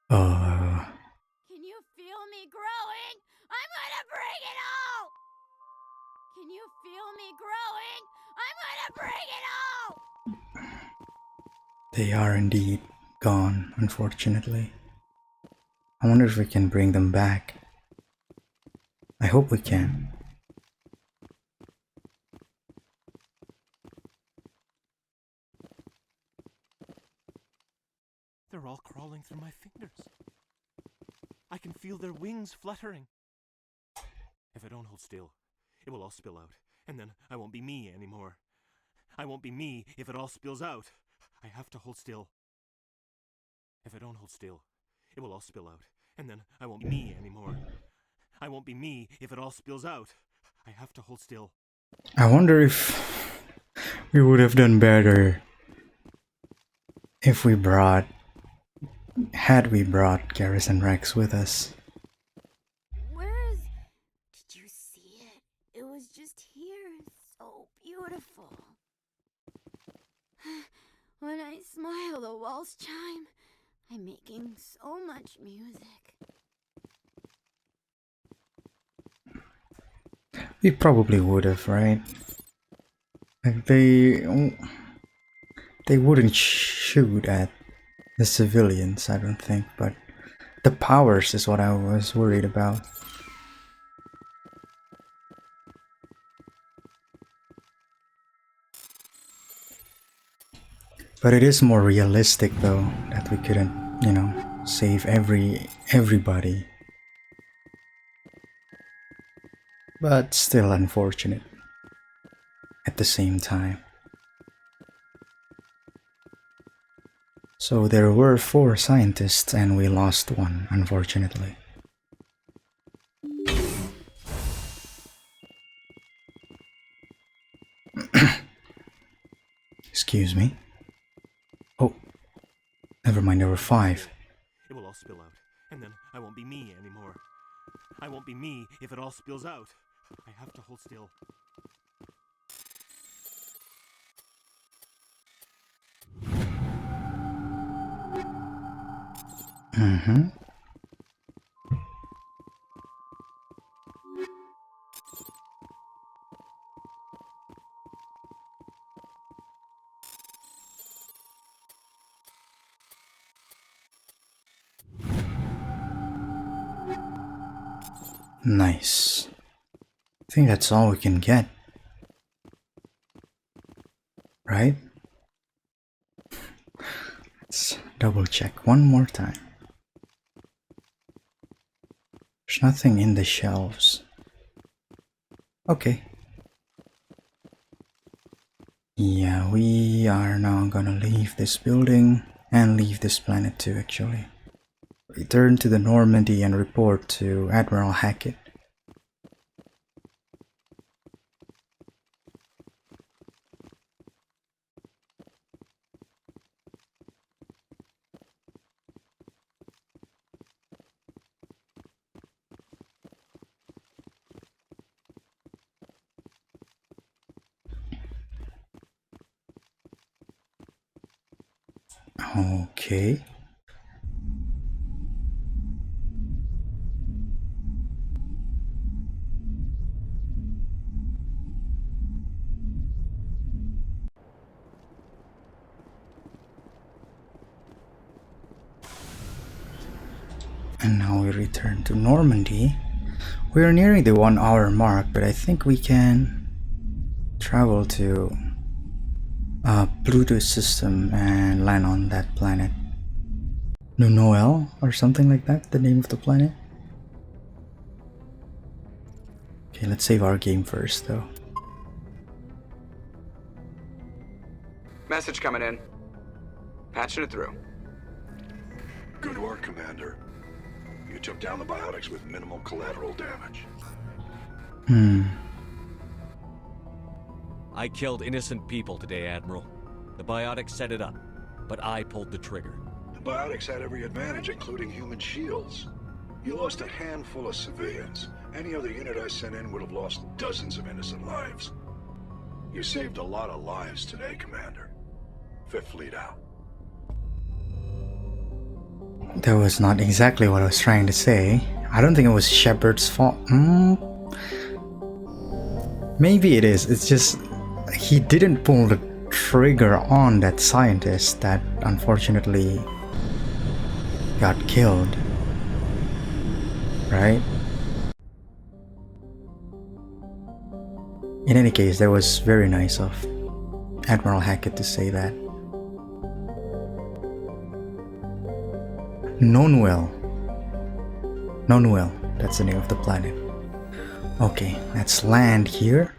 Can you feel me growing? I'm gonna bring it all! Can you feel me growing? I'm gonna bring it all! They are indeed gone, unfortunately. I wonder if we can bring them back. I hope we can. They're all crawling through my fingers. I can feel their wings fluttering. If I don't hold still, It will all spill out, and then I won't be me anymore. I won't be me if it all spills out. I have to hold still. If I don't hold still, it will all spill out, and then I won't be me anymore. I won't be me if it all spills out. I have to hold still. I wonder if we would have done better if had we brought Garrus and Rex with us. Where's... Did you see it? It was just here. So beautiful. When I smile, the walls chime. I'm making so much music. We probably would have, right? Like they wouldn't shoot at the civilians, I don't think, but the powers is what I was worried about. But it is more realistic though that we couldn't, you know, save everybody. But still unfortunate at the same time. So there were 4 scientists and we lost 1, unfortunately. Excuse me. Oh, never mind, there were 5. It will all spill out, and then I won't be me anymore. I won't be me if it all spills out. I have to hold still. Mm-hmm. Nice. I think that's all we can get. Right? Let's double check one more time. There's nothing in the shelves. Okay. Yeah, we are now gonna leave this building and leave this planet too, actually. Return to the Normandy and report to Admiral Hackett. Okay. And now we return to Normandy. We are nearing the 1 hour mark, but I think we can travel to Pluto's system and land on that planet. Noel or something like that, the name of the planet. Okay, let's save our game first though. Message coming in. Patching it through. Good work, Commander. You took down the biotics with minimal collateral damage. I killed innocent people today, Admiral. The biotics set it up, but I pulled the trigger. The biotics had every advantage, including human shields. You lost a handful of civilians. Any other unit I sent in would have lost dozens of innocent lives. You saved a lot of lives today, Commander. Fifth Fleet out. That was not exactly what I was trying to say. I don't think it was Shepard's fault. Maybe it is. It's just he didn't pull the trigger on that scientist that unfortunately got killed. Right? In any case, that was very nice of Admiral Hackett to say that. Noel, that's the name of the planet. Okay, let's land here.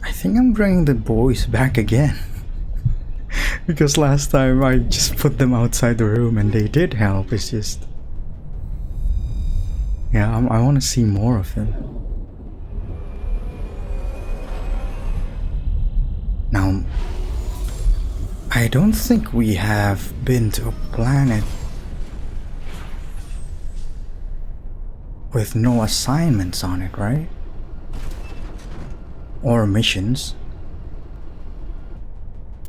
I think I'm bringing the boys back again. Because last time I just put them outside the room and they did help. It's just... yeah, I want to see more of them. Now, I don't think we have been to a planet with no assignments on it, right? Or missions.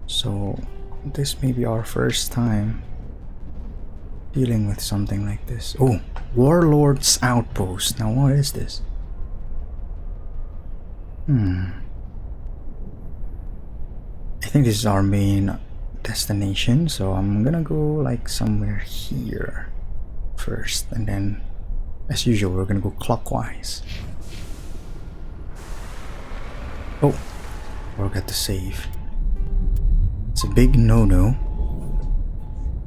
So this may be our first time dealing with something like this. Oh, Warlord's Outpost. Now what is this? I think this is our main destination, so I'm gonna go like somewhere here first, and then as usual we're gonna go clockwise. Oh, forgot to save. It's a big no-no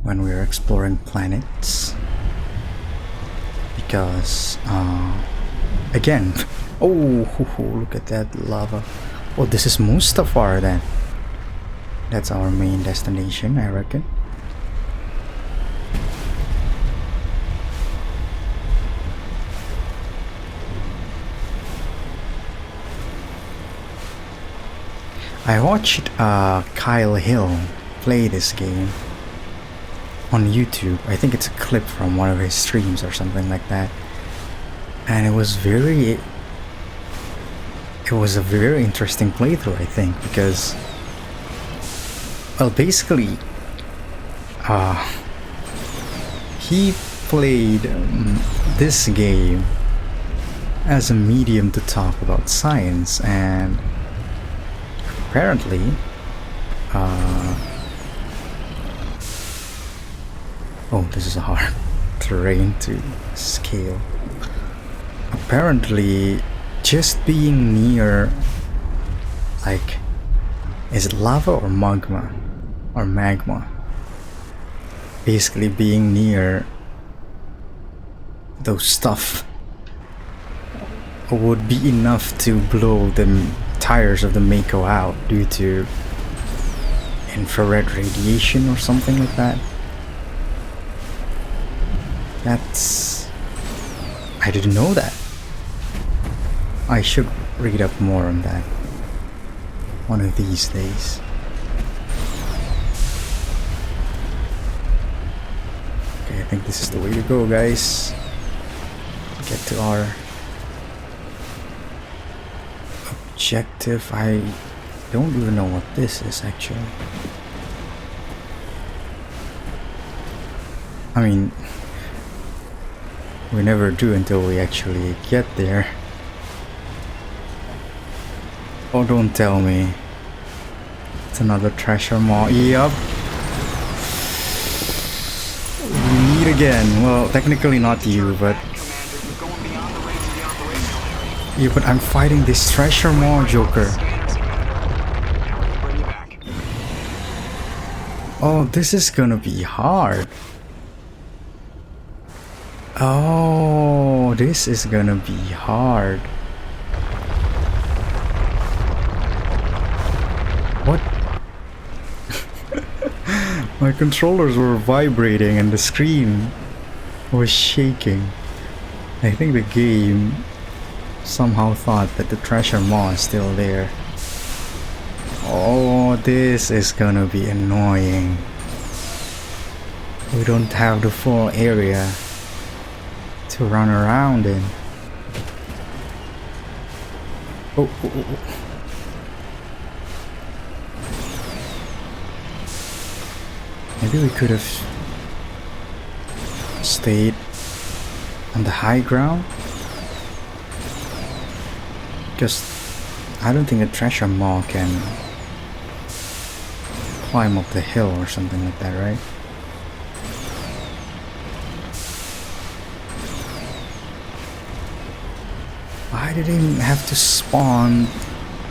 when we're exploring planets, because again, oh, look at that lava. Oh, this is Mustafar then. That's our main destination, I reckon. I watched Kyle Hill play this game on YouTube. I think it's a clip from one of his streams or something like that. And it was a very interesting playthrough, I think, because, well, basically he played this game as a medium to talk about science, and apparently oh, this is a hard terrain to scale. Apparently just being near, like, is it lava or magma? Or magma? Basically being near those stuff would be enough to blow the tires of the Mako out due to infrared radiation or something like that. I didn't know that. I should read up more on that one of these days. Okay, I think this is the way to go, guys. Get to our objective. I don't even know what this is actually. I mean, we never do until we actually get there. Oh, don't tell me it's another treasure maw. Yup. We meet again. Well, technically not you, but yeah, but I'm fighting this treasure maw joker. Oh, this is gonna be hard. Oh, this is gonna be hard. What? My controllers were vibrating and the screen was shaking. I think the game somehow thought that the treasure maw is still there. Oh, this is gonna be annoying. We don't have the full area to run around in. Oh. Maybe we could have stayed on the high ground, because I don't think a treasure maw can climb up the hill or something like that, right? Why did he have to spawn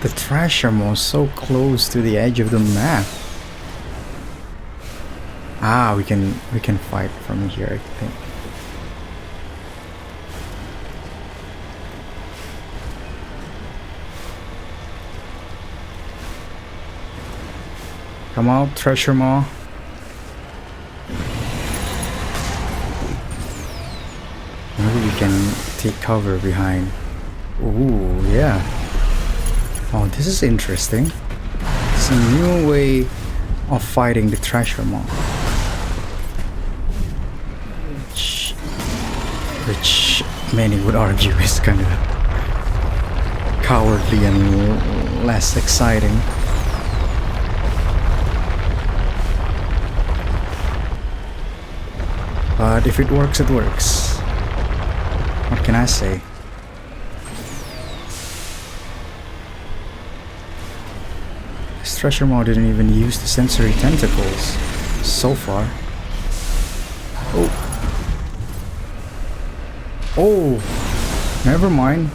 the treasure mode so close to the edge of the map? Ah, we can fight from here, I think. Come out, treasure maw. Maybe we can take cover behind. Ooh, yeah. Oh, this is interesting. It's a new way of fighting the treasure maw. Which many would argue is kind of cowardly and less exciting. But if it works, it works. What can I say? This treasure maw didn't even use the sensory tentacles so far. Oh. Oh, never mind.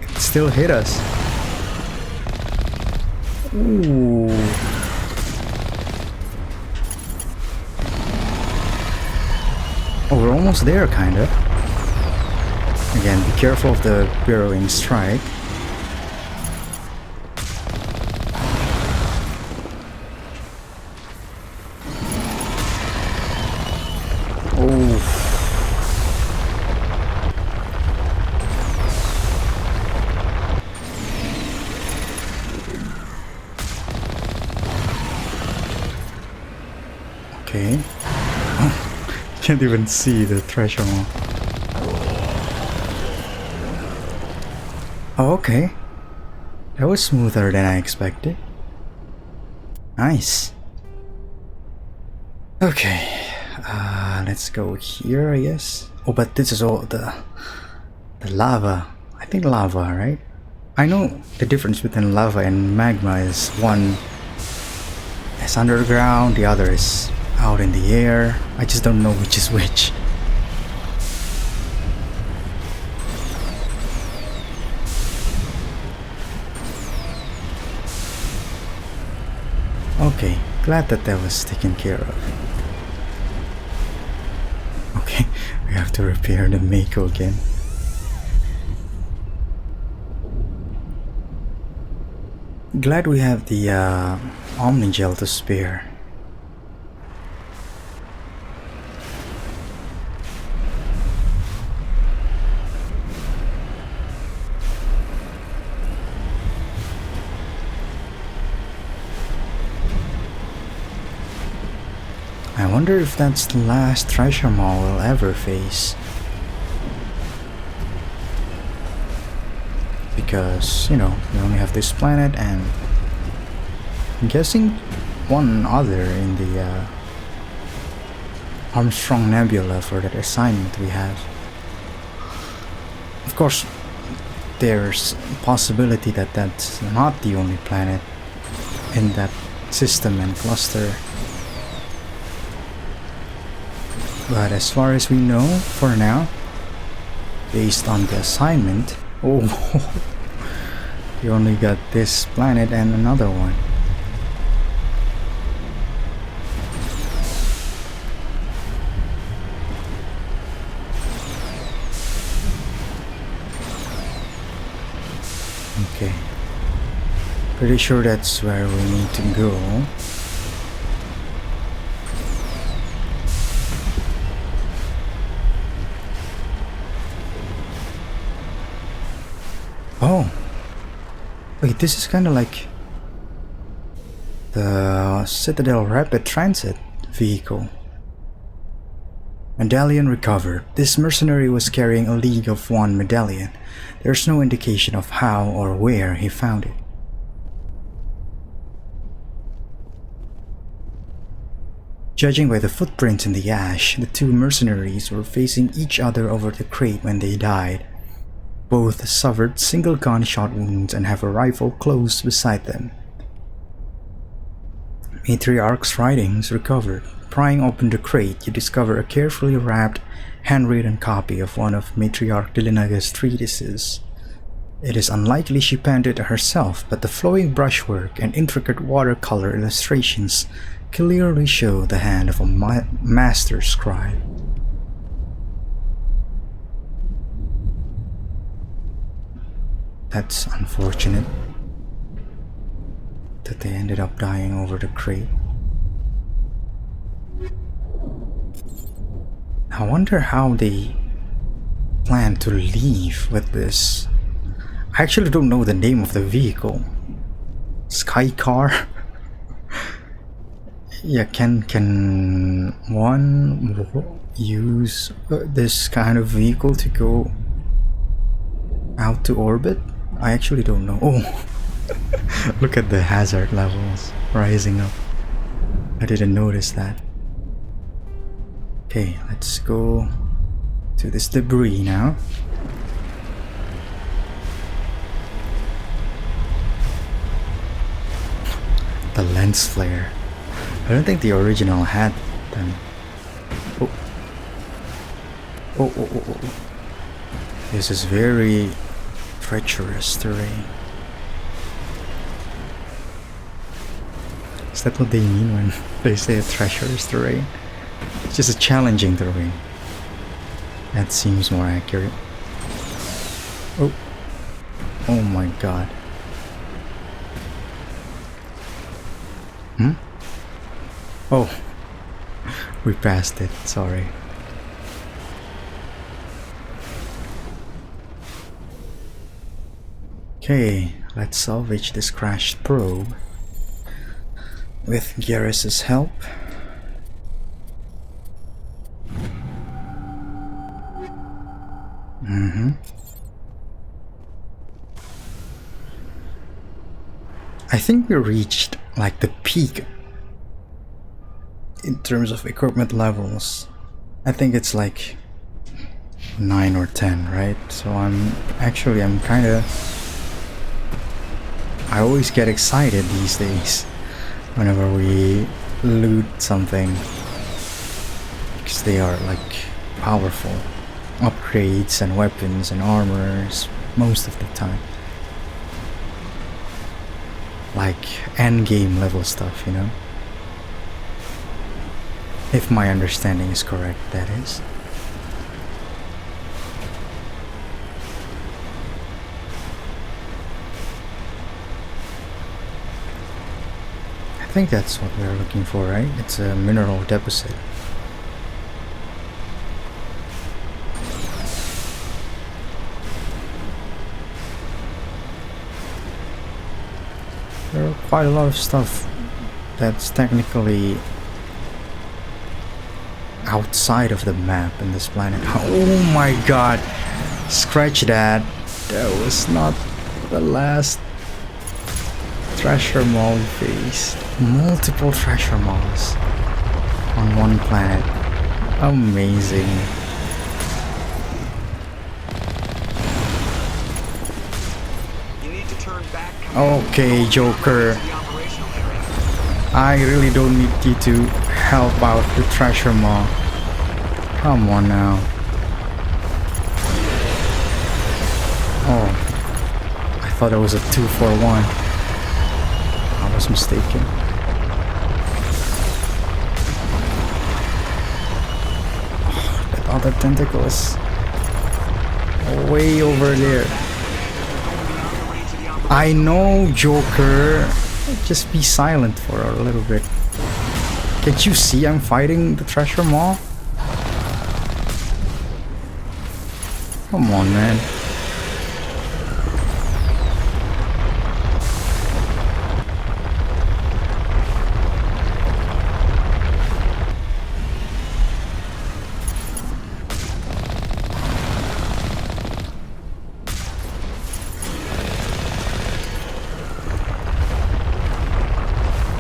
It still hit us. Ooh. Oh, we're almost there, kinda. Again, be careful of the burrowing strike. Oh. Okay. Can't even see the treasure maw. Oh, okay. That was smoother than I expected. Nice. Okay. Let's go here, I guess. Oh, but this is all the lava. I think lava, right? I know the difference between lava and magma is one is underground, the other is out in the air. I just don't know which is which. Okay, glad that was taken care of. Okay, we have to repair the Mako again. Glad we have the Omnigel to spare. I wonder if that's the last treasure maw we'll ever face. Because, you know, we only have this planet and I'm guessing one other in the Armstrong Nebula for that assignment we have. Of course, there's a possibility that that's not the only planet in that system and cluster. But as far as we know, for now, based on the assignment, oh, you only got this planet and another one. Okay, pretty sure that's where we need to go. Oh, wait, this is kind of like the Citadel Rapid Transit vehicle. Medallion recovered. This mercenary was carrying a League of One medallion. There's no indication of how or where he found it. Judging by the footprints in the ash, the two mercenaries were facing each other over the crate when they died. Both suffered single gunshot wounds and have a rifle close beside them. Matriarch's writings recovered. Prying open the crate, you discover a carefully wrapped, handwritten copy of one of Matriarch Delenaga's treatises. It is unlikely she penned it herself, but the flowing brushwork and intricate watercolor illustrations clearly show the hand of a master scribe. That's unfortunate that they ended up dying over the crate. I wonder how they plan to leave with this. I actually don't know the name of the vehicle. Sky car? Yeah, can one use this kind of vehicle to go out to orbit? I actually don't know. Oh, look at the hazard levels rising up. I didn't notice that. Okay, let's go to this debris now. The lens flare. I don't think the original had them. Oh. Oh. This is very treacherous terrain. Is that what they mean when they say treacherous terrain? It's just a challenging terrain. That seems more accurate. Oh. Oh my god. Oh. We passed it, sorry. Okay, let's salvage this crashed probe with Garrus's help. I think we reached like the peak in terms of equipment levels. I think it's like 9 or 10, right? So I'm kinda, I always get excited these days whenever we loot something, because they are like powerful upgrades and weapons and armors most of the time. Like endgame level stuff, you know? If my understanding is correct, that is. I think that's what we're looking for, right? It's a mineral deposit. There are quite a lot of stuff that's technically outside of the map in this planet. Oh my god! Scratch that! That was not the last treasure mall we faced. Multiple treasure malls on one planet. Amazing. You need to turn back. Okay, Joker. I really don't need you to help out the treasure mall. Come on now. Oh, I thought it was a 2-for-1. I was mistaken. Oh, that other tentacle is way over there. I know, Joker. Just be silent for a little bit. Can't you see I'm fighting the treasure mall? Come on, man.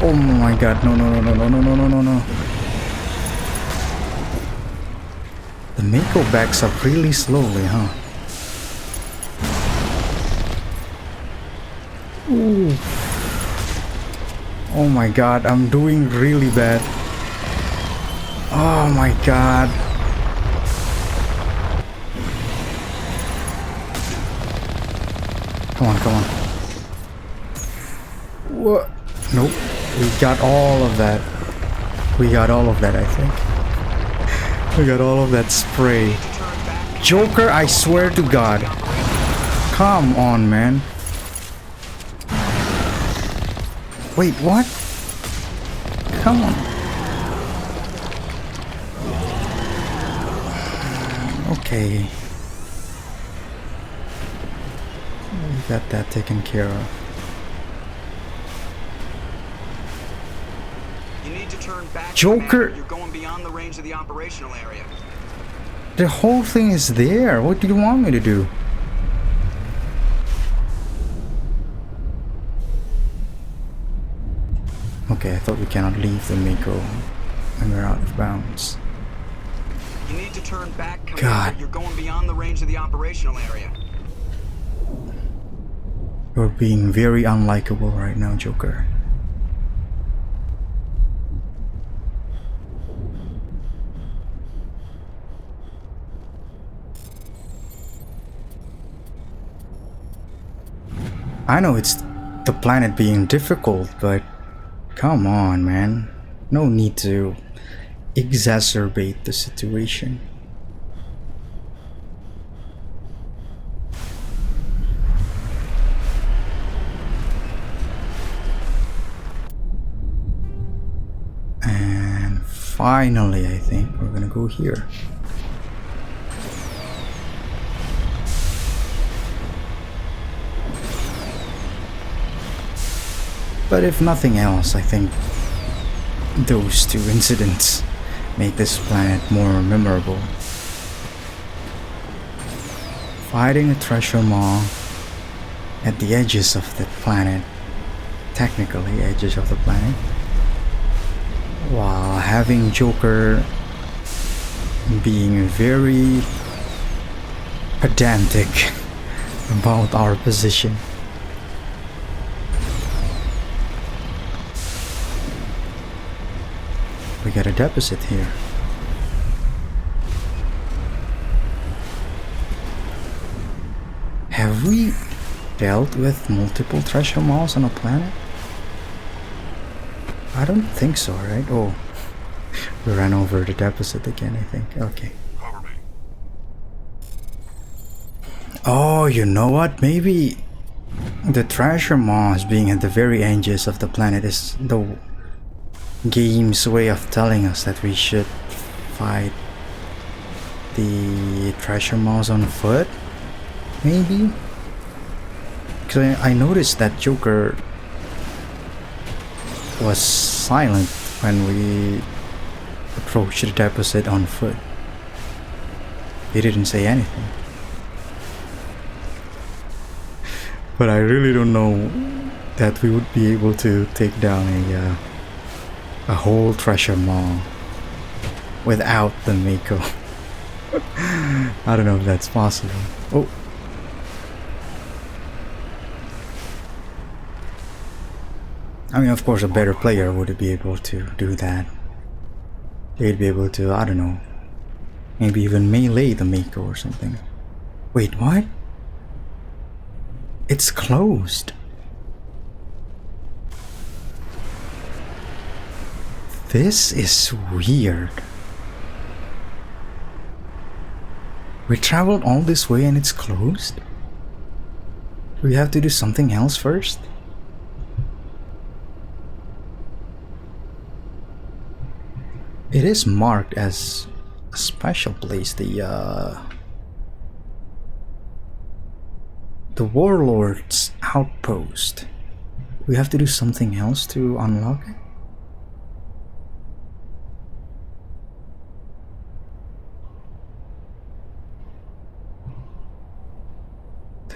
Oh my god, no. The Mako backs up really slowly, huh? Ooh. Oh my god, I'm doing really bad. Oh my god. Come on, come on. What? Nope. We got all of that. We got all of that, I think. We got all of that spray. Joker, I swear to God. Come on, man. Wait, what? Come on. Okay. We got that taken care of. You need to turn back. Joker! Commander. You're going beyond the range of the operational area. The whole thing is there. What do you want me to do? Okay, I thought we cannot leave the Mako when we're out of bounds. You need to turn back, Commander. God. You're going beyond the range of the operational area. You're being very unlikable right now, Joker. I know it's the planet being difficult, but come on, man. No need to exacerbate the situation. And finally, I think we're gonna go here. But if nothing else, I think those two incidents make this planet more memorable. Fighting a treasure maw at the edges of the planet, technically edges of the planet, while having Joker being very pedantic about our position. We got a deposit here. Have we dealt with multiple treasure maws on a planet? I don't think so, right? Oh, we ran over the deposit again, I think. Okay. Cover me. Oh, you know what? Maybe the treasure maws being at the very edges of the planet is the game's way of telling us that we should fight the treasure maws on foot, maybe? Because I noticed that Joker was silent when we approached the deposit on foot. He didn't say anything. But I really don't know that we would be able to take down a whole treasure maw without the Mako. I don't know if that's possible. Oh. I mean, of course, a better player would be able to do that. They'd be able to, I don't know, maybe even melee the Mako or something. Wait, what? It's closed. This is weird. We traveled all this way and it's closed? Do we have to do something else first? It is marked as a special place, the Warlord's Outpost. We have to do something else to unlock it?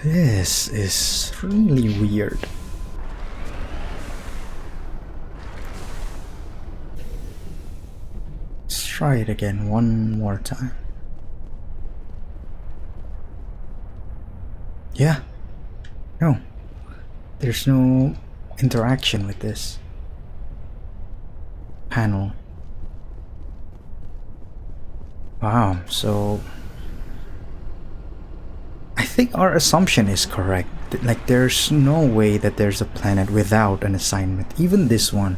This is really weird. Let's try it again one more time. Yeah. No. There's no interaction with this. panel. Wow, so I think our assumption is correct. Like, there's no way that there's a planet without an assignment. Even this one.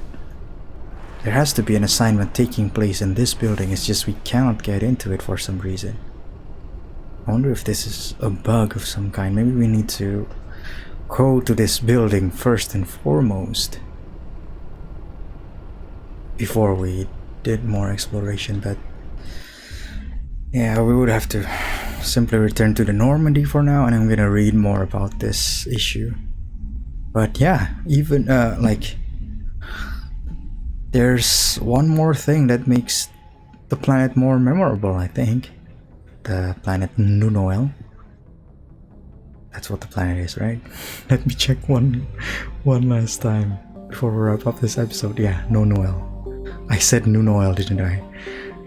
There has to be an assignment taking place in this building. It's just we cannot get into it for some reason. I wonder if this is a bug of some kind. Maybe we need to go to this building first and foremost before we did more exploration, but yeah, we would have to simply return to the Normandy for now, and I'm gonna read more about this issue. But yeah, even like, there's one more thing that makes the planet more memorable, I think. The planet Nunoel. That's what the planet is, right? Let me check one last time before we wrap up this episode. Yeah, Nunoel. I said Nunoel, didn't I?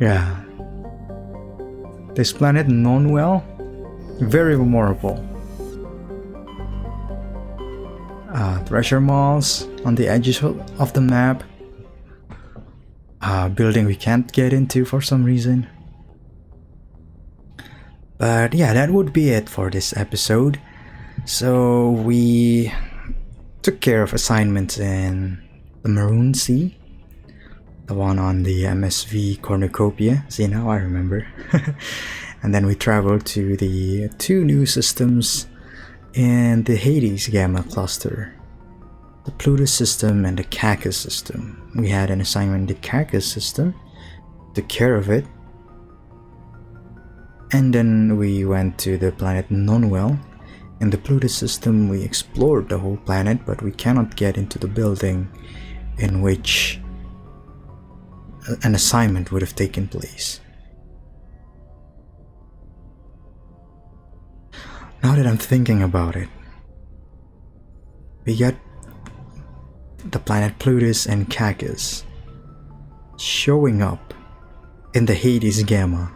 Yeah. This planet Nunoel, very memorable. Treasure malls on the edges of the map. Building we can't get into for some reason. But yeah, that would be it for this episode. So we took care of assignments in the Maroon Sea, the one on the MSV Cornucopia. See, now I remember. And then we traveled to the 2 new systems in the HADES Gamma cluster, the Plutus system and the Cacus system. We had an assignment in the Cacus system, took care of it, and then we went to the planet Nonwell. In the Plutus system we explored the whole planet, but we cannot get into the building in which an assignment would have taken place. Now that I'm thinking about it, we got the planet Plutus and Cacus showing up in the Hades Gamma.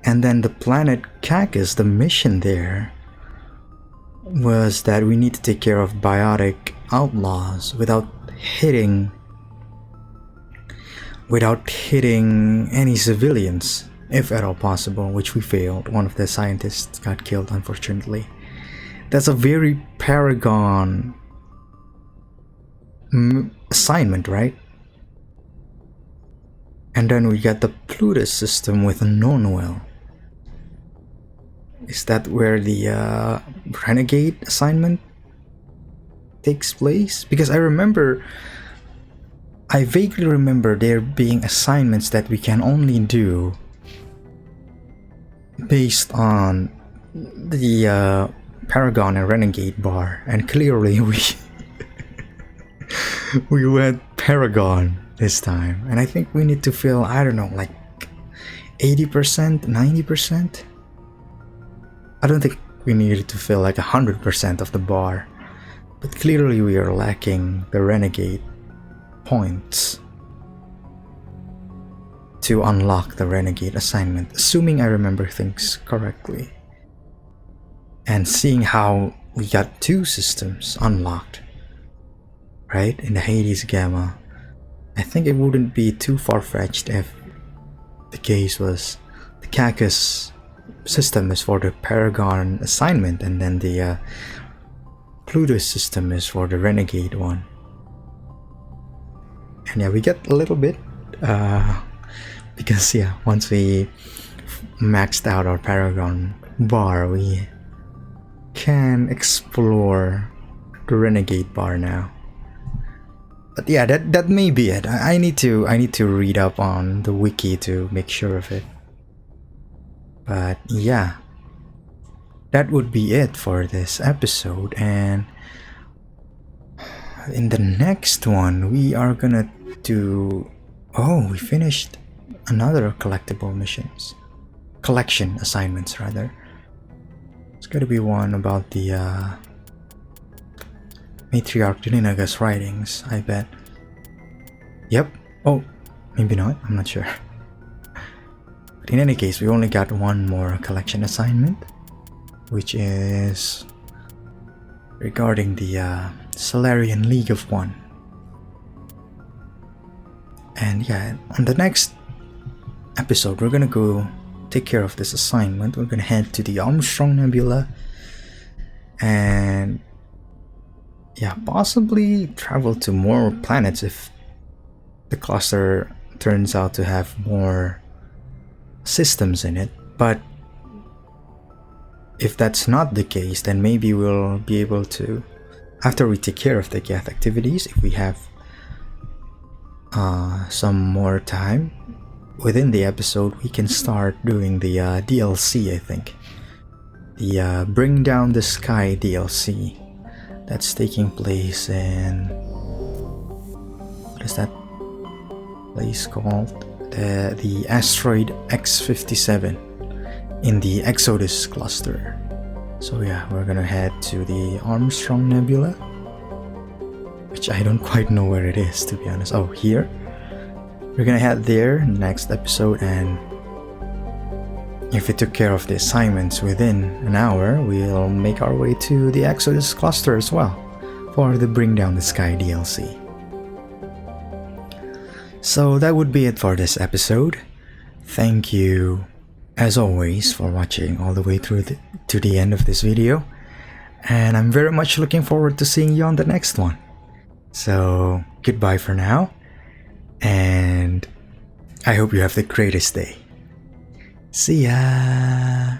And then the planet Cacus, the mission there was that we need to take care of biotic outlaws without hitting any civilians, if at all possible, which we failed. One of the scientists got killed, unfortunately. That's a very Paragon assignment, right? And then we got the Plutus system with Nonwell. Is that where the Renegade assignment takes place? Because I vaguely remember there being assignments that we can only do based on the Paragon and Renegade bar, and clearly we went Paragon this time, and I think we need to fill, I don't know, like 80%, 90%. I don't think we needed to fill like 100% of the bar, but clearly we are lacking the Renegade points to unlock the Renegade assignment, assuming I remember things correctly. And seeing how we got 2 systems unlocked, right, in the Hades Gamma, I think it wouldn't be too far-fetched if the case was the Cacus system is for the Paragon assignment, and then the Plutus system is for the Renegade one. And yeah, we get a little bit because yeah, once we maxed out our Paragon bar, we can explore the Renegade bar now. But yeah, that may be it. I need to read up on the wiki to make sure of it. But yeah, that would be it for this episode, and in the next one we are gonna do, we finished another collection assignments rather. It's gotta be one about the Matriarch Deninaga's writings, I bet. Yep. Oh, maybe not, I'm not sure. But in any case, we only got one more collection assignment, which is regarding the Solarian League of One. And yeah, on the next episode, we're gonna go take care of this assignment. We're gonna head to the Armstrong Nebula and yeah, possibly travel to more planets if the cluster turns out to have more systems in it. But if that's not the case, then maybe we'll be able to, after we take care of the Geth activities, if we have some more time within the episode, we can start doing the DLC, I think. The Bring Down the Sky DLC. That's taking place in... what is that place called? The asteroid X57 in the Exodus cluster. So yeah, we're gonna head to the Armstrong Nebula, which I don't quite know where it is, to be honest. Oh, here. We're gonna head there in the next episode, and if we took care of the assignments within an hour, we'll make our way to the Exodus cluster as well for the Bring Down the Sky DLC. So that would be it for this episode. Thank you, as always, for watching all the way through to the end of this video. And I'm very much looking forward to seeing you on the next one. So, goodbye for now. And I hope you have the greatest day. See ya!